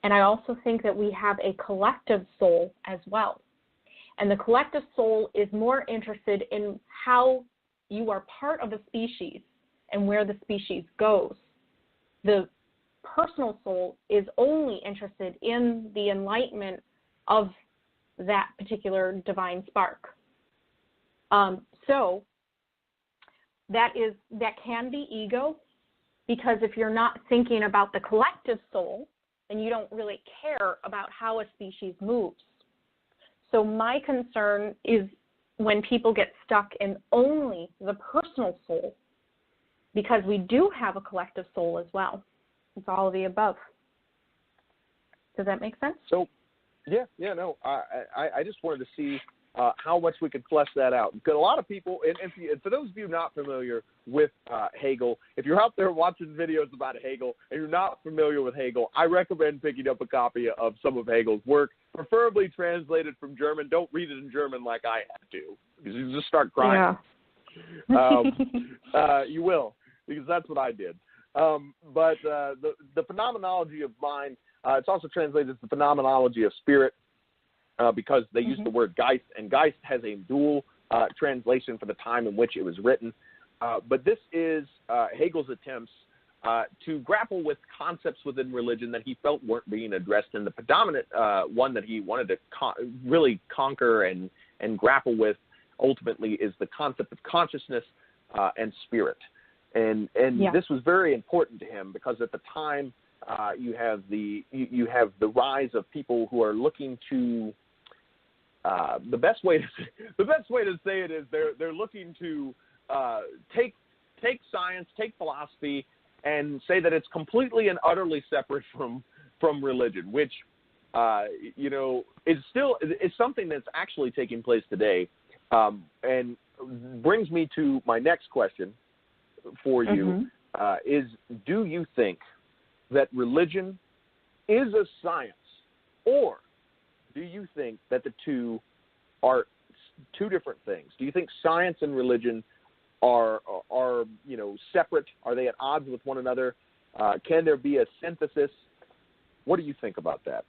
And I also think that we have a collective soul as well. And the collective soul is more interested in how you are part of a species and where the species goes. The personal soul is only interested in the enlightenment of that particular divine spark. So that can be ego, because if you're not thinking about the collective soul, then you don't really care about how a species moves. So my concern is when people get stuck in only the personal soul, because we do have a collective soul as well. It's all of the above. Does that make sense? So, no. I just wanted to see how much we could flesh that out. Because a lot of people, and for those of you not familiar with Hegel, if you're out there watching videos about Hegel and you're not familiar with Hegel, I recommend picking up a copy of some of Hegel's work, preferably translated from German. Don't read it in German like I had to, because you just start crying. Yeah. You will, because that's what I did. But the phenomenology of mind, it's also translated as the phenomenology of spirit, because they use the word Geist, and Geist has a dual translation for the time in which it was written. But this is Hegel's attempts to grapple with concepts within religion that he felt weren't being addressed, and the predominant one that he wanted to really conquer and grapple with ultimately is the concept of consciousness and spirit. And this was very important to him because at the time you have the rise of people who are looking to the best way to say it is they're looking to take science, take philosophy, and say that it's completely and utterly separate from religion, which is something that's actually taking place today, and brings me to my next question for you: is do you think that religion is a science, or do you think that the two are two different things? Do you think science and religion are separate? Are they at odds with one another? Can there be a synthesis? What do you think about that?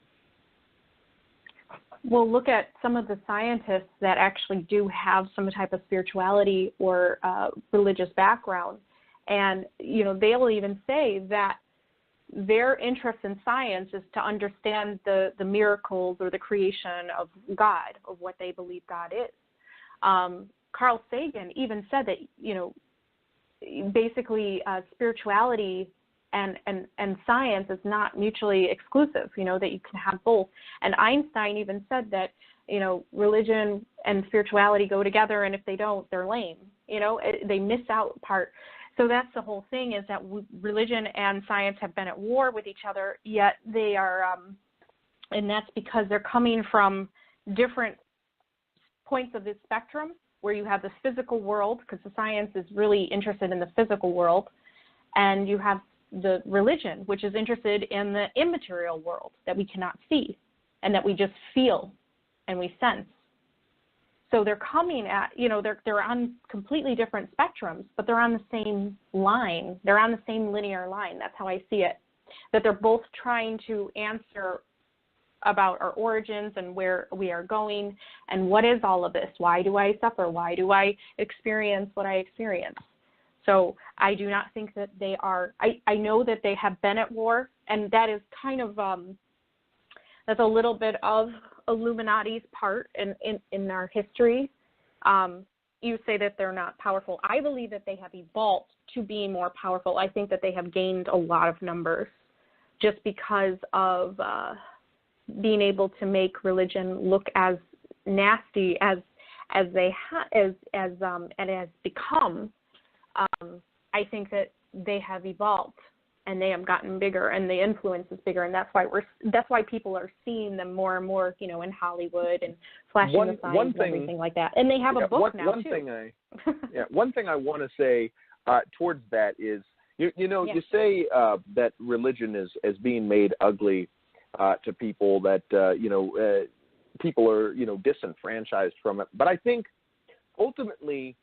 Well, look at some of the scientists that actually do have some type of spirituality or religious background, and they'll even say that their interest in science is to understand the miracles or the creation of God, of what they believe God is. Carl Sagan even said that, basically spirituality and science is not mutually exclusive, that you can have both. And Einstein even said that, religion and spirituality go together, and if they don't, they're lame. They miss out part. So that's the whole thing, is that religion and science have been at war with each other, yet they are, and that's because they're coming from different points of the spectrum, where you have the physical world, because the science is really interested in the physical world, and you have the religion, which is interested in the immaterial world that we cannot see and that we just feel and we sense. So they're coming at, they're on completely different spectrums, but they're on the same line. They're on the same linear line. That's how I see it, that they're both trying to answer about our origins and where we are going and what is all of this. Why do I suffer? Why do I experience what I experience? So I do not think that they are, I know that they have been at war, and that is kind of, that's a little bit of Illuminati's part in our history. You say that they're not powerful. I believe that they have evolved to be more powerful. I think that they have gained a lot of numbers just because of being able to make religion look as nasty as it has become. I think that they have evolved and they have gotten bigger, and the influence is bigger, and that's why people are seeing them more and more, in Hollywood and flashing the signs and everything like that. And they have a book now too. One thing I want to say towards that is, you say that religion is being made ugly to people, that people are disenfranchised from it. But I think ultimately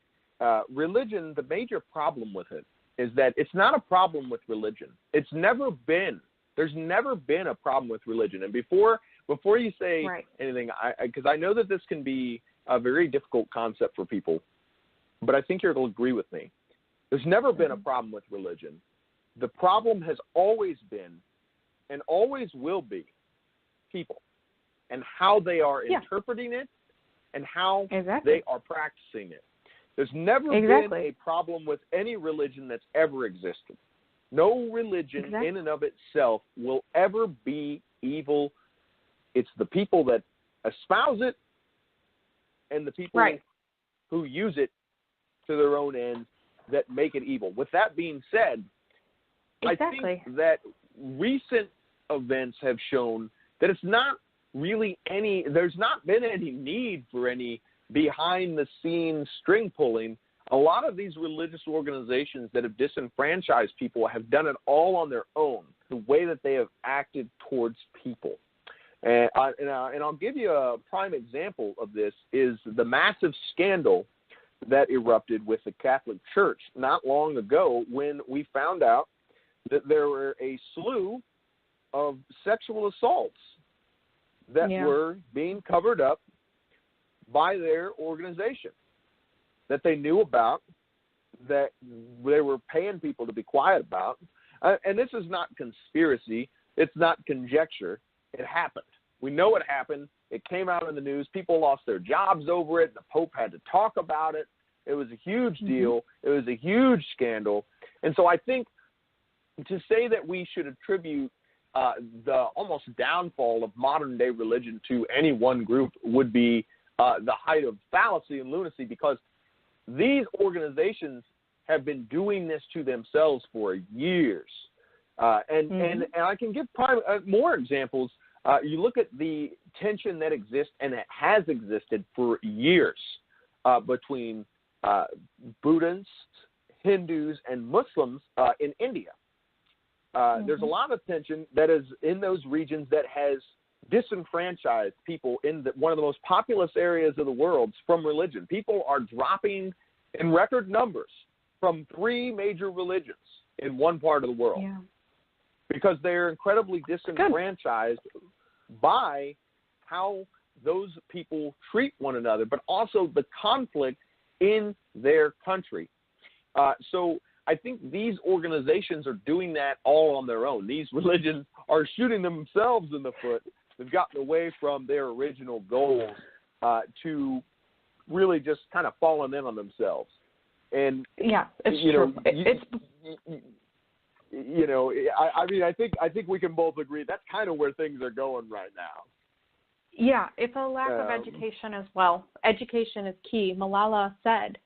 religion, the major problem with it is that it's not a problem with religion. There's never been a problem with religion. And before you say anything, because I know that this can be a very difficult concept for people, but I think you'll agree with me. There's never been a problem with religion. The problem has always been and always will be people and how they are interpreting it and how they are practicing it. There's never been a problem with any religion that's ever existed. No religion in and of itself will ever be evil. It's the people that espouse it and the people who use it to their own ends that make it evil. With that being said, I think that recent events have shown that it's not really there's not been any need for any behind-the-scenes string pulling. A lot of these religious organizations that have disenfranchised people have done it all on their own, the way that they have acted towards people. And I'll give you a prime example of this is the massive scandal that erupted with the Catholic Church not long ago when we found out that there were a slew of sexual assaults that were being covered up by their organization that they knew about, that they were paying people to be quiet about. And this is not conspiracy. It's not conjecture. It happened. We know it happened. It came out in the news. People lost their jobs over it. The Pope had to talk about it. It was a huge deal. It was a huge scandal. And so I think to say that we should attribute the almost downfall of modern-day religion to any one group would be the height of fallacy and lunacy, because these organizations have been doing this to themselves for years. And I can give more examples. You look at the tension that exists, and it has existed for years between Buddhists, Hindus, and Muslims in India. There's a lot of tension that is in those regions that has disenfranchised people in one of the most populous areas of the world from religion. People are dropping in record numbers from 3 major religions in one part of the world because they're incredibly disenfranchised by how those people treat one another, but also the conflict in their country. So I think these organizations are doing that all on their own. These religions are shooting themselves in the foot. They've gotten away from their original goals to really just kind of falling in on themselves. And it's true. I think we can both agree that's kind of where things are going right now. Yeah, it's a lack of education as well. Education is key. Malala said,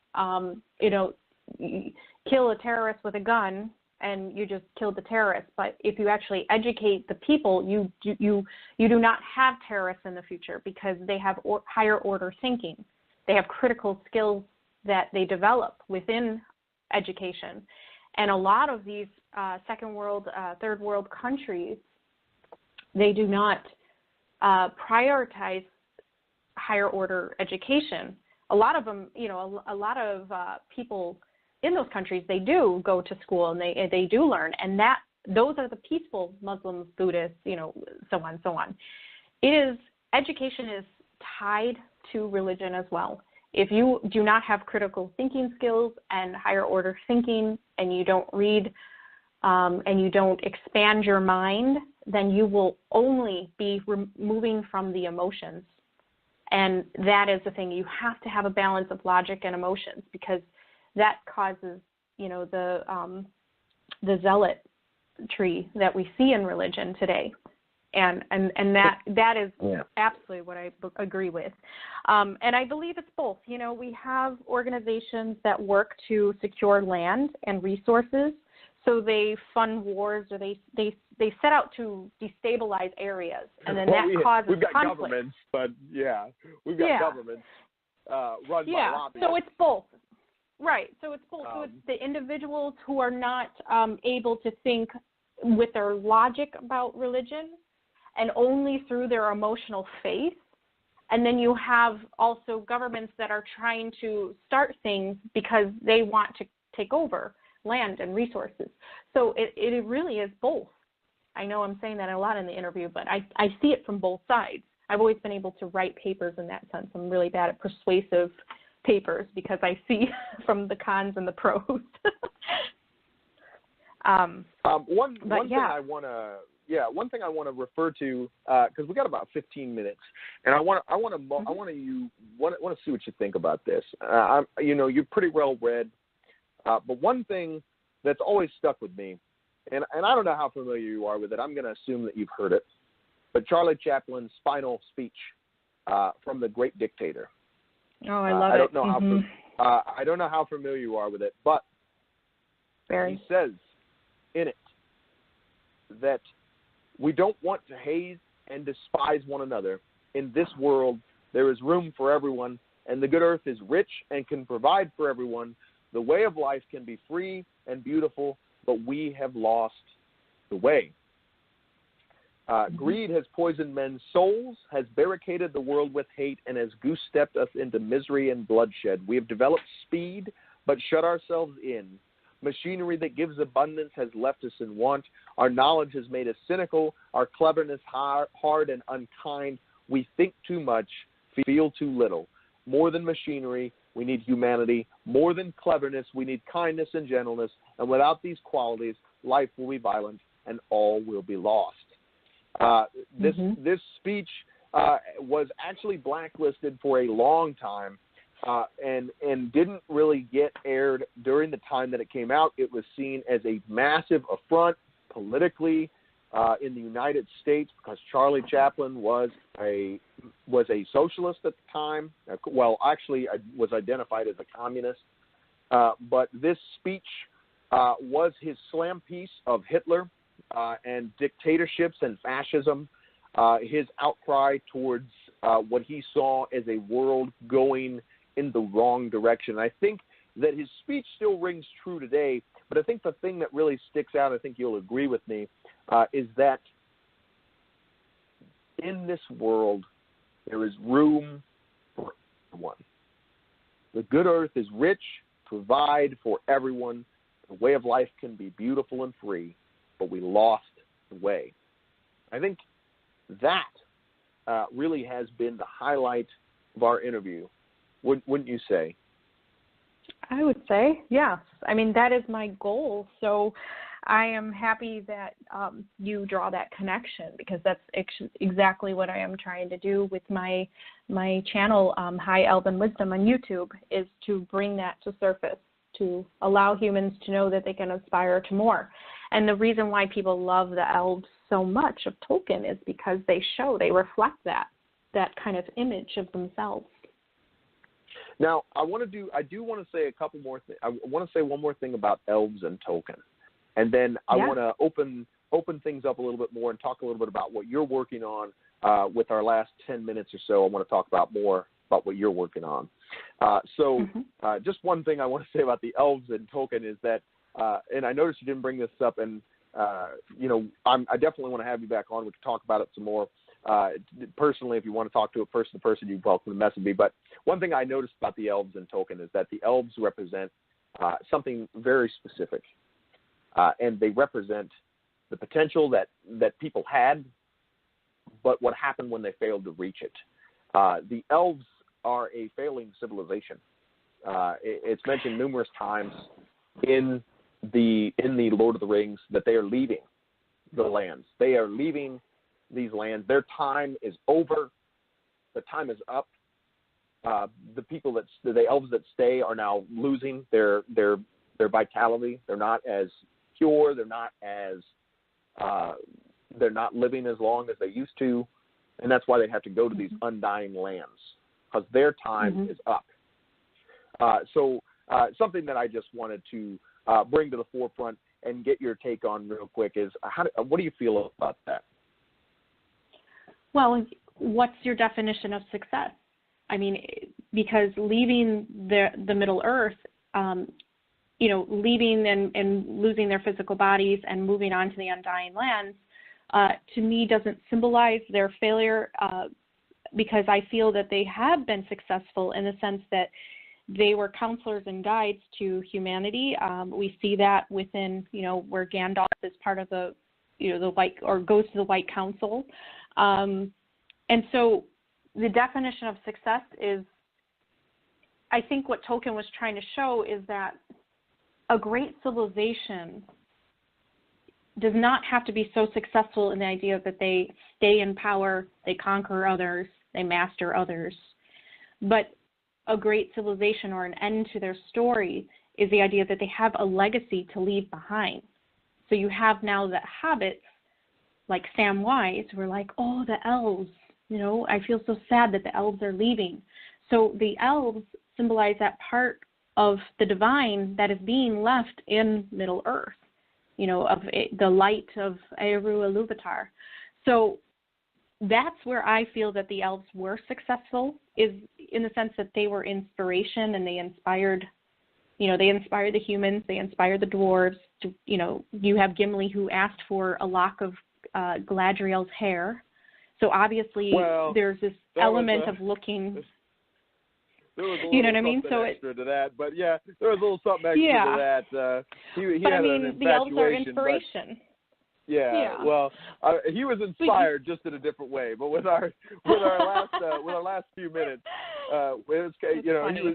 kill a terrorist with a gun and you just killed the terrorist. But if you actually educate the people, you do not have terrorists in the future because they have higher order thinking. They have critical skills that they develop within education. And a lot of these second world, third world countries, they do not prioritize higher order education. A lot of them, a lot of people in those countries, they do go to school and they do learn, and those are the peaceful Muslims, Buddhists, so on. Education is tied to religion as well. If you do not have critical thinking skills and higher order thinking, and you don't read and you don't expand your mind, then you will only be moving from the emotions. And that is the thing. You have to have a balance of logic and emotions, because that causes, the zealotry that we see in religion today. And that is absolutely what I agree with. And I believe it's both. We have organizations that work to secure land and resources. So they fund wars, or they set out to destabilize areas, and then causes we've got conflict. Governments, but we've got governments run by lobbyists. So it's both. Right. So it's both. So it's the individuals who are not able to think with their logic about religion, and only through their emotional faith. And then you have also governments that are trying to start things because they want to take over land and resources. So it really is both. I know I'm saying that a lot in the interview, but I see it from both sides. I've always been able to write papers in that sense. I'm really bad at persuasive papers because I see from the cons and the pros. One thing I want to refer to, because we got about 15 minutes, and I want to see what you think about this. You're pretty well read, but one thing that's always stuck with me, and I don't know how familiar you are with it. I'm going to assume that you've heard it, but Charlie Chaplin's final speech from The Great Dictator. Oh, I love it. I don't know how familiar you are with it, but he says in it that we don't want to haze and despise one another. In this world, there is room for everyone, and the good earth is rich and can provide for everyone. The way of life can be free and beautiful, but we have lost the way. Greed has poisoned men's souls, has barricaded the world with hate, and has goose-stepped us into misery and bloodshed. We have developed speed, but shut ourselves in. Machinery that gives abundance has left us in want. Our knowledge has made us cynical. Our cleverness hard and unkind. We think too much, feel too little. More than machinery, We need humanity. More than cleverness, we need kindness and gentleness. And without these qualities, life will be violent and all will be lost. This speech was actually blacklisted for a long time and didn't really get aired during the time that it came out. It was seen as a massive affront politically in the United States because Charlie Chaplin was a socialist at the time. Well, actually, was identified as a communist. But this speech was his slam piece of Hitler and dictatorships and fascism. His outcry towards what he saw as a world going in the wrong direction. I think that his speech still rings true today, but I think the thing that really sticks out, I think you'll agree with me, is that in this world there is room for everyone. The good earth is rich, provide for everyone. The way of life can be beautiful and free, but we lost the way. I think that really has been the highlight of our interview, wouldn't you say? I would say, yes. I mean, that is my goal. So I am happy that you draw that connection, because that's exactly what I am trying to do with my channel, High Elven Wisdom on YouTube, is to bring that to surface, to allow humans to know that they can aspire to more. And the reason why people love the elves so much of Tolkien is because they reflect that kind of image of themselves. Now, I do want to say a couple more things. I want to say one more thing about elves and Tolkien, and then I want to open things up a little bit more and talk a little bit about what you're working on. With our last 10 minutes or so, I want to talk about more about what you're working on. Just one thing I want to say about the elves and Tolkien is that, and I noticed you didn't bring this up, and I definitely want to have you back on. We can talk about it some more. Personally, if you want to talk to it person to person, you're welcome to message me. But one thing I noticed about the elves and Tolkien is that the elves represent something very specific, and they represent the potential that people had, but what happened when they failed to reach it. The elves are a failing civilization. It's mentioned numerous times in the Lord of the Rings that they are leaving the lands. They are leaving these lands. Their time is over. The time is up. The elves that stay are now losing their vitality. They're not as pure. They're not living as long as they used to, and that's why they have to go to these undying lands, because their time is up. So something that I just wanted to bring to the forefront and get your take on real quick is what do you feel about that? Well, what's your definition of success? I mean, because leaving the Middle Earth, leaving and losing their physical bodies and moving on to the undying lands, to me doesn't symbolize their failure, because I feel that they have been successful in the sense that they were counselors and guides to humanity. We see that within, where Gandalf is part of the White, or goes to the White Council. And so the definition of success is, I think what Tolkien was trying to show is that a great civilization does not have to be so successful in the idea that they stay in power, they conquer others, they master others. But a great civilization, or an end to their story, is the idea that they have a legacy to leave behind. So you have now the hobbits, like Samwise, who are like, oh, the elves, I feel so sad that the elves are leaving. So the elves symbolize that part of the divine that is being left in Middle Earth, of the light of Eru Iluvatar. So that's where I feel that the elves were successful, is in the sense that they were inspiration, and they inspired the humans, they inspired the dwarves. You have Gimli, who asked for a lock of Galadriel's hair. So obviously there's this element of looking. There was a little something extra to that, but yeah, there was a little something extra to that. He had an infatuation. The elves are inspiration. Yeah. Well, he was inspired just in a different way, but with our last few minutes, it was,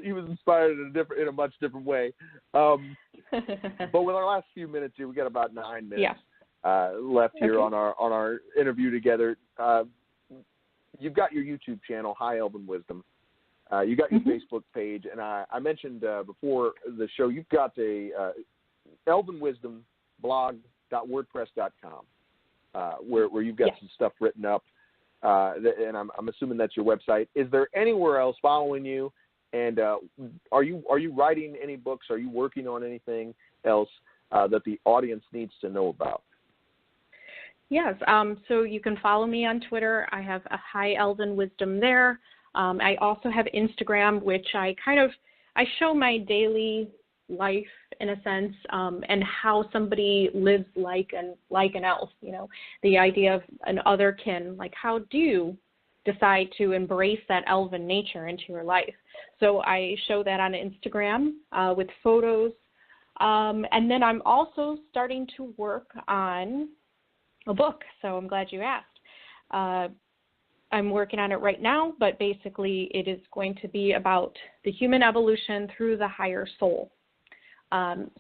he was inspired in a much different way. But with our last few minutes here, we got about 9 minutes left here on our interview together. You've got your YouTube channel, High Elven Wisdom. You got your Facebook page, and I mentioned before the show, you've got a Elven Wisdom blog.wordpress.com, where you've got some stuff written up, and I'm assuming that's your website. Is there anywhere else following you? And are you writing any books? Are you working on anything else that the audience needs to know about? Yes. So you can follow me on Twitter. I have a High Elven Wisdom there. I also have Instagram, which I show my daily life in a sense, and how somebody lives like an elf. The idea of an otherkin. Like, how do you decide to embrace that elven nature into your life? So I show that on Instagram with photos, and then I'm also starting to work on a book. So I'm glad you asked. I'm working on it right now, but basically it is going to be about the human evolution through the higher soul.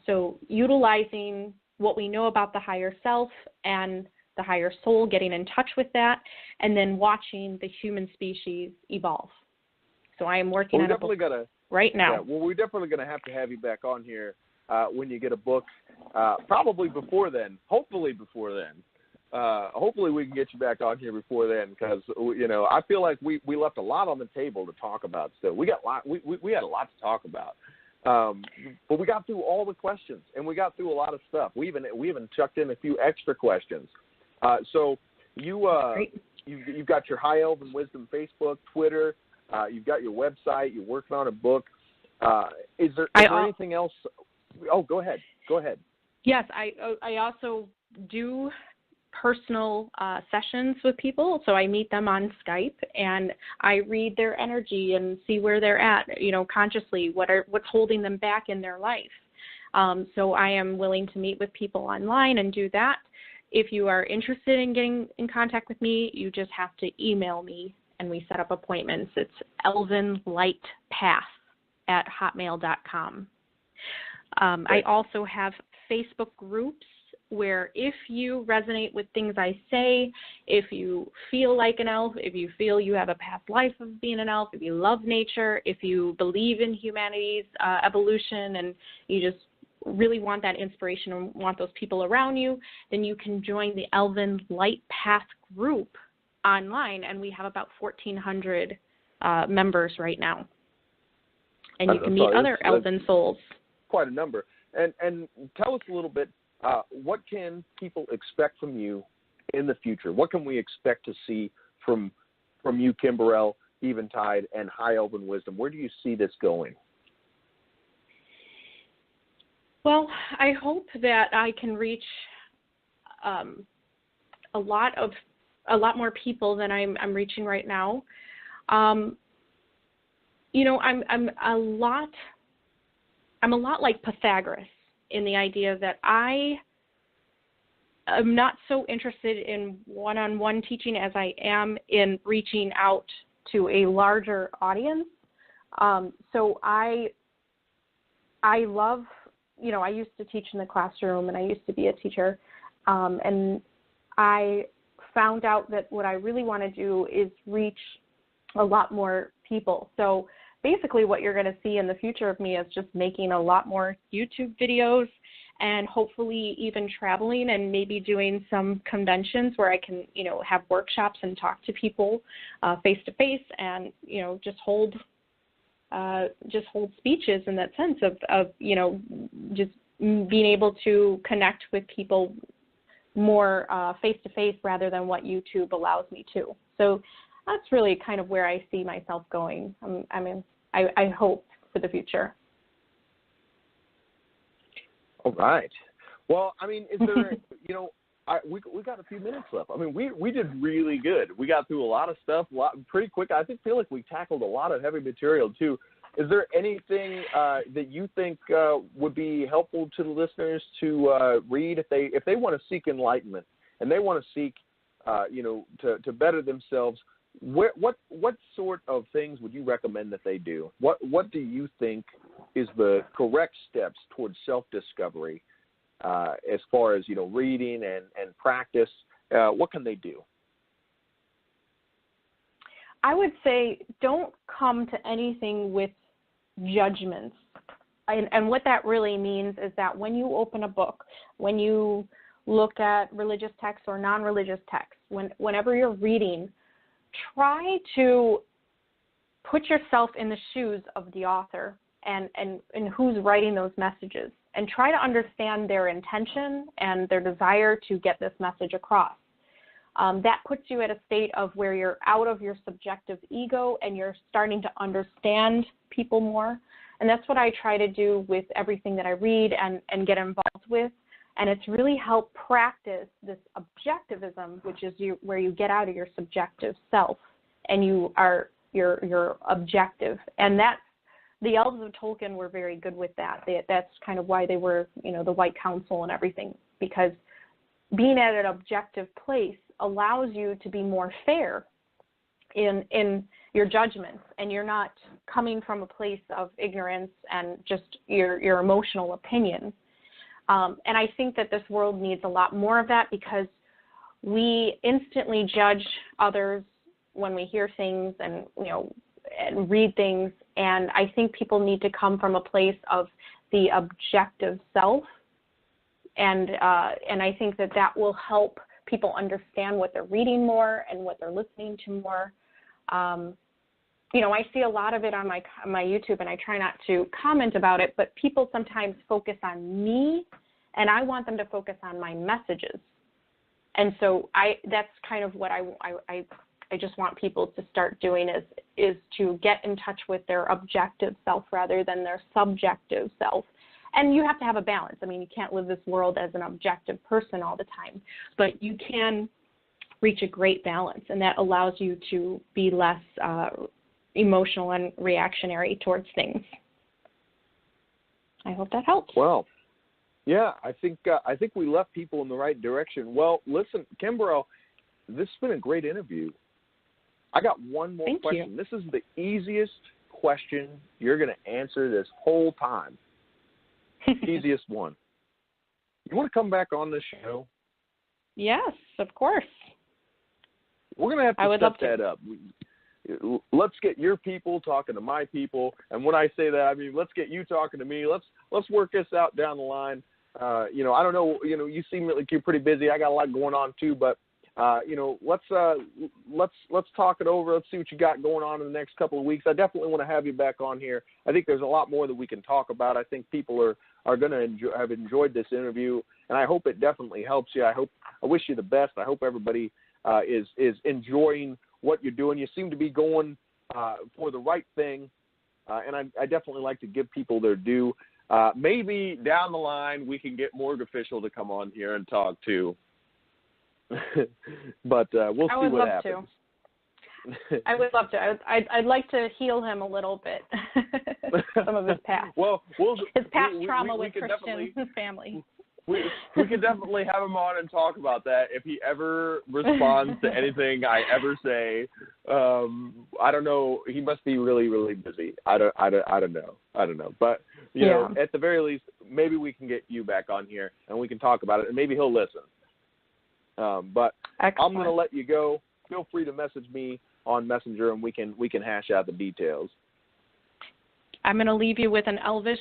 So utilizing what we know about the higher self and the higher soul, getting in touch with that, and then watching the human species evolve. So I am working on a book right now. Yeah, well, we're definitely going to have you back on here when you get a book, probably before then, hopefully before then. Hopefully we can get you back on here before then, because I feel like we left a lot on the table to talk about. So we had a lot to talk about. But we got through all the questions, and we got through a lot of stuff. We even chucked in a few extra questions. So you've got your High Elven Wisdom Facebook, Twitter. You've got your website. You're working on a book. Is there anything else? Oh, go ahead. Yes, I also do personal sessions with people. So I meet them on Skype, and I read their energy and see where they're at, consciously, what's holding them back in their life. So I am willing to meet with people online and do that. If you are interested in getting in contact with me, you just have to email me, and we set up appointments. It's elvenlightpath@hotmail.com. I also have Facebook groups where if you resonate with things I say, if you feel like an elf, if you feel you have a past life of being an elf, if you love nature, if you believe in humanity's evolution, and you just really want that inspiration and want those people around you, then you can join the Elven Light Path group online, and we have about 1,400 members right now. And you can meet other elven souls. Quite a number. And tell us a little bit, what can people expect from you in the future? What can we expect to see from you, Kimber'el Eventide, and High Elven Wisdom? Where do you see this going? Well, I hope that I can reach a lot more people than I'm reaching right now. I'm a lot like Pythagoras in the idea that I am not so interested in one-on-one teaching as I am in reaching out to a larger audience. So I love, I used to teach in the classroom, and I used to be a teacher, and I found out that what I really want to do is reach a lot more people. So basically what you're going to see in the future of me is just making a lot more YouTube videos, and hopefully even traveling and maybe doing some conventions where I can, have workshops and talk to people face to face, and just hold speeches in that sense of just being able to connect with people more face to face rather than what YouTube allows me to. So that's really kind of where I see myself going. I hope for the future. All right. Well, is there, we got a few minutes left. We did really good. We got through a lot of stuff pretty quick. I feel like we tackled a lot of heavy material too. Is there anything that you think would be helpful to the listeners to read if they want to seek enlightenment and they want to seek, to better themselves, what sort of things would you recommend that they do? What do you think is the correct steps towards self-discovery as far as, reading and practice? What can they do? I would say don't come to anything with judgments. And what that really means is that when you open a book, when you look at religious texts or non-religious texts, whenever you're reading, try to put yourself in the shoes of the author and who's writing those messages, and try to understand their intention and their desire to get this message across. That puts you at a state of where you're out of your subjective ego and you're starting to understand people more. And that's what I try to do with everything that I read and get involved with. And it's really helped practice this objectivism, which is where you get out of your subjective self and you're objective. And that's, the Elves of Tolkien were very good with that. That's kind of why they were, the White Council and everything, because being at an objective place allows you to be more fair in your judgments, and you're not coming from a place of ignorance and just your emotional opinion. And I think that this world needs a lot more of that, because we instantly judge others when we hear things and read things. And I think people need to come from a place of the objective self. And I think that will help people understand what they're reading more and what they're listening to more. I see a lot of it on my YouTube, and I try not to comment about it, but people sometimes focus on me, and I want them to focus on my messages. And so that's kind of what I just want people to start doing is to get in touch with their objective self rather than their subjective self. And you have to have a balance. I mean, you can't live this world as an objective person all the time, but you can reach a great balance, and that allows you to be less emotional and reactionary towards things. I hope that helps. Well, yeah, I think we left people in the right direction. Well, listen, Kimber'el, this has been a great interview. I got one more question. This is the easiest question you're going to answer this whole time. Easiest one. You want to come back on the show? Yes, of course. We're going to have to set that up. Let's get your people talking to my people, and when I say that, I mean let's get you talking to me. Let's work this out down the line. I don't know. You seem like you're pretty busy. I got a lot going on too, but let's talk it over. Let's see what you got going on in the next couple of weeks. I definitely want to have you back on here. I think there's a lot more that we can talk about. I think people are going to have enjoyed this interview, and I hope it definitely helps you. I wish you the best. I hope everybody is enjoying what you're doing. You seem to be going for the right thing, and I definitely like to give people their due. Maybe down the line we can get Morgue Official to come on here and talk too. But we'll see what happens. I would love to. I'd like to heal him a little bit. Some of his past. His past trauma with Christian family. We could definitely have him on and talk about that if he ever responds to anything I ever say. I don't know. He must be really, really busy. I don't know. But you know, at the very least, maybe we can get you back on here and we can talk about it, and maybe he'll listen. But excellent. I'm going to let you go. Feel free to message me on Messenger, and we can hash out the details. I'm going to leave you with an Elvish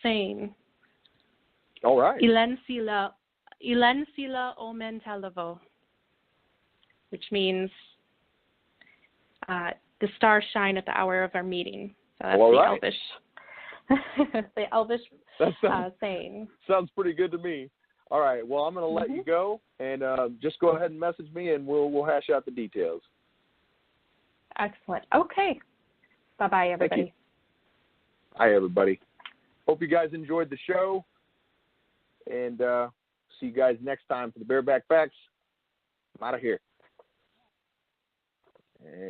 saying. All right. Ilen sila omen televo, which means the stars shine at the hour of our meeting. So that's the Elvish saying. Sounds pretty good to me. All right. Well, I'm going to let you go, and just go ahead and message me, and we'll hash out the details. Excellent. Okay. Bye-bye, everybody. Hi, everybody. Hope you guys enjoyed the show, and see you guys next time for the Bareback Facts. I'm out of here. Yeah.